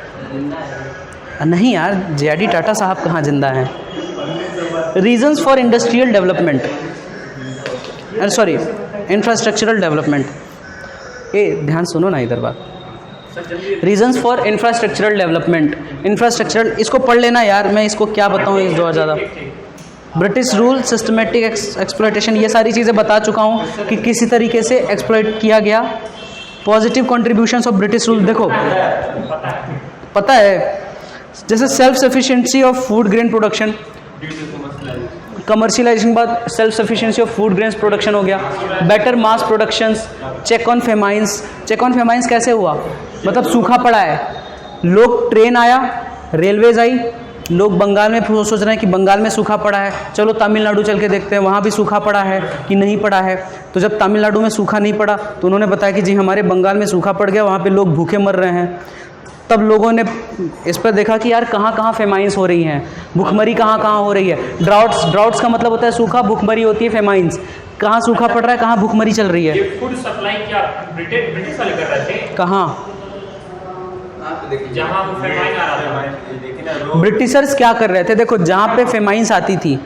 नहीं यार, JRD टाटा साहब कहाँ जिंदा हैं? Reasons for industrial development, sorry infrastructural development. ध्यान सुनो ना इधर बात। Reasons for infrastructural development, infrastructural, इसको पढ़ लेना यार, मैं इसको क्या बताऊँ इस बहुत ज़्यादा। ब्रिटिश रूल, सिस्टमेटिक एक्सप्लॉयटेशन, ये सारी चीज़ें बता चुका हूँ कि किसी तरीके से एक्सप्लॉयट किया गया। Positive contributions of British rule, देखो पता है, जैसे self sufficiency of food grain production, commercialization बाद self sufficiency of food grains production हो गया। Better mass productions, check on famines. Check on famines कैसे हुआ? मतलब सूखा पड़ा है, लोग, ट्रेन आया, रेलवेज आई, लोग बंगाल में सोच रहे हैं कि बंगाल में सूखा पड़ा है, चलो तमिलनाडु चल के देखते हैं वहाँ भी सूखा पड़ा है कि नहीं पड़ा है। तो जब तमिलनाडु में सूखा नहीं पड़ा तो उन्होंने बताया कि जी हमारे बंगाल में सूखा पड़ गया, वहाँ पे लोग भूखे मर रहे हैं। तब लोगों ने इस पर देखा कि यार कहाँ कहाँ फेमाइंस हो रही हैं, भुखमरी कहाँ कहाँ हो रही है। ड्राउट्स का मतलब होता है सूखा, भुखमरी होती है फेमाइंस। कहाँ सूखा पड़ रहा है, कहाँ भुखमरी चल रही है। ये फूड सप्लाई क्या ब्रिटिश वाले कर रहे थे? कहाँ? जहाँ वो फेमाइन आ रहा था। ब्रिटिशर्स क्या कर रहे थे? देखो, जहाँ पे फेमाइंस आती थी,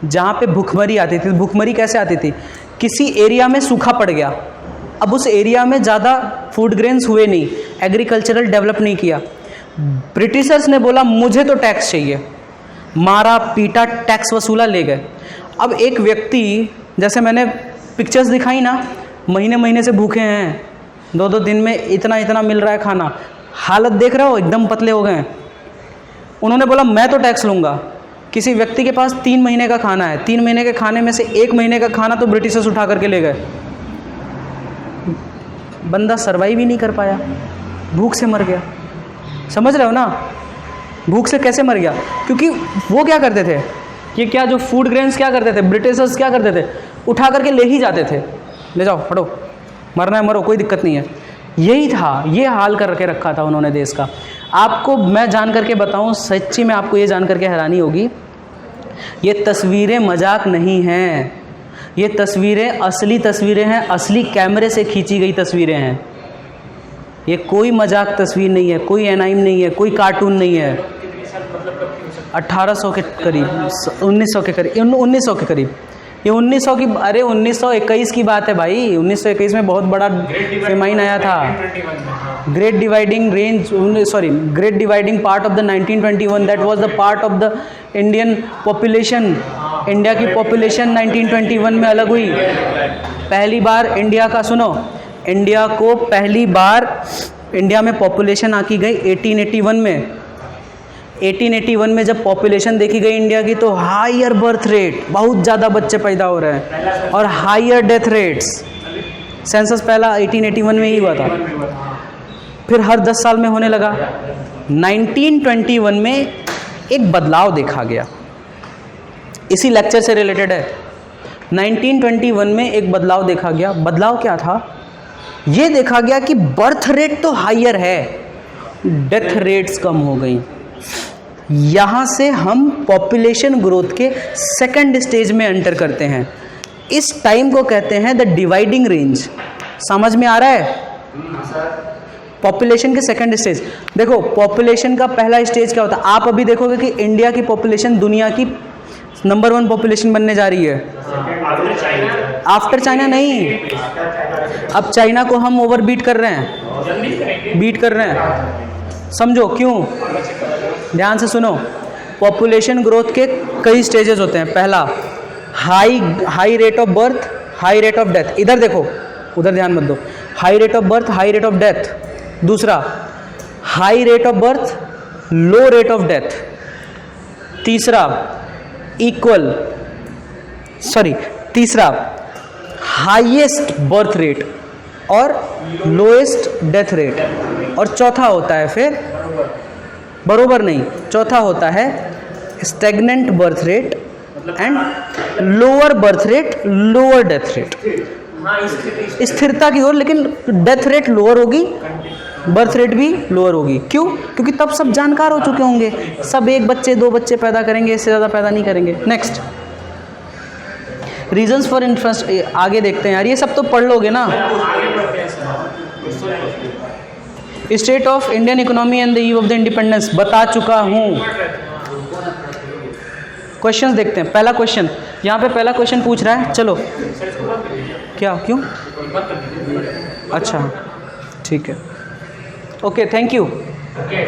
जहाँ पे भुखमरी आती थी, भुखमरी कैसे आती थी? किसी एरिया में सूखा पड़ गया, अब उस एरिया में ज़्यादा फूड ग्रेन्स हुए नहीं, एग्रीकल्चरल डेवलप नहीं किया। ब्रिटिशर्स ने बोला मुझे तो टैक्स चाहिए, मारा पीटा, टैक्स वसूला, ले गए। अब एक व्यक्ति, जैसे मैंने पिक्चर्स दिखाई ना, महीने महीने से भूखे हैं, 2-2 दिन में इतना इतना मिल रहा है खाना, हालत देख रहे हो, एकदम पतले हो गए हैं। उन्होंने बोला मैं तो टैक्स लूँगा। किसी व्यक्ति के पास 3 महीने का खाना है, 3 महीने के खाने में से 1 महीने का खाना तो ब्रिटिशर्स उठा करके ले गए। बंदा सर्वाइव ही नहीं कर पाया, भूख से मर गया। समझ रहे हो ना, भूख से कैसे मर गया? क्योंकि वो क्या करते थे, ये क्या जो फूड ग्रेन्स क्या करते थे, ब्रिटिशर्स क्या करते थे, उठा करके ले ही जाते थे, ले जाओ हटो, मरना है मरो, कोई दिक्कत नहीं है। यही था, ये हाल करके रखा था उन्होंने देश का। आपको मैं जान करके बताऊं, सच्ची में आपको ये जान करके हैरानी होगी, ये तस्वीरें मजाक नहीं हैं, ये तस्वीरें असली तस्वीरें हैं, असली कैमरे से खींची गई तस्वीरें हैं। ये कोई मजाक तस्वीर नहीं है, कोई एनाइम नहीं है, कोई कार्टून नहीं है। 1800 के करीब, 1900 के करीब, 1900 के करीब, ये 1900 की, अरे 1921 की बात है भाई। 1921 में बहुत बड़ा फेमाइन आया था। Great dividing part of the 1921, that was the part of the Indian population. India की पॉपुलेशन 1921 में अलग हुई। पहली बार इंडिया का, सुनो, इंडिया को पहली बार इंडिया में पॉपुलेशन आकी गई 1881 में। 1881 में जब पॉपुलेशन देखी गई इंडिया की, तो हायर बर्थ रेट, बहुत ज़्यादा बच्चे पैदा हो रहे हैं, और हायर डेथ रेट्स। सेंसस पहला 1881 में ही हुआ था, फिर हर 10 साल में होने लगा। 1921 में एक बदलाव देखा गया, इसी लेक्चर से रिलेटेड है। 1921 में एक बदलाव देखा गया। बदलाव क्या था? ये देखा गया कि बर्थ रेट तो हायर है, डेथ रेट्स कम हो गई। यहाँ से हम पॉपुलेशन ग्रोथ के सेकंड स्टेज में एंटर करते हैं। इस टाइम को कहते हैं द डिवाइडिंग रेंज। समझ में आ रहा है? पॉपुलेशन के सेकंड स्टेज। देखो, पॉपुलेशन का पहला स्टेज क्या होता है? आप अभी देखोगे कि इंडिया की पॉपुलेशन दुनिया की नंबर 1 पॉपुलेशन बनने जा रही है। आफ्टर चाइना नहीं, अब चाइना को हम ओवर बीट कर रहे हैं, बीट कर रहे हैं। समझो क्यों, ध्यान से सुनो। पॉपुलेशन ग्रोथ के कई स्टेजेस होते हैं। पहला, high rate of birth, high rate of death. इधर देखो, उधर ध्यान मत दो। High rate of birth, high rate of death. दूसरा, high rate of birth, low rate of death. तीसरा, तीसरा हाईएस्ट बर्थ रेट और लोएस्ट डेथ रेट। और चौथा होता है फिर, बरोबर नहीं, चौथा होता है stagnant birth rate and lower berth rate, lower death rate. स्थिरता की ओर, लेकिन डेथ रेट लोअर होगी, बर्थ रेट भी लोअर होगी। क्यों? क्योंकि तब सब जानकार हो चुके होंगे, सब 1 बच्चे 2 बच्चे पैदा करेंगे, इससे ज़्यादा पैदा नहीं करेंगे। Next, reasons for interest. आगे देखते हैं यार, ये सब तो पढ़ लोगे ना। State of Indian economy and the eve of the independence बता चुका हूँ। क्वेश्चंस देखते हैं। पहला क्वेश्चन, यहाँ पे पहला क्वेश्चन पूछ रहा है, चलो। क्या, क्यों? अच्छा, ठीक है, ओके, थैंक यू।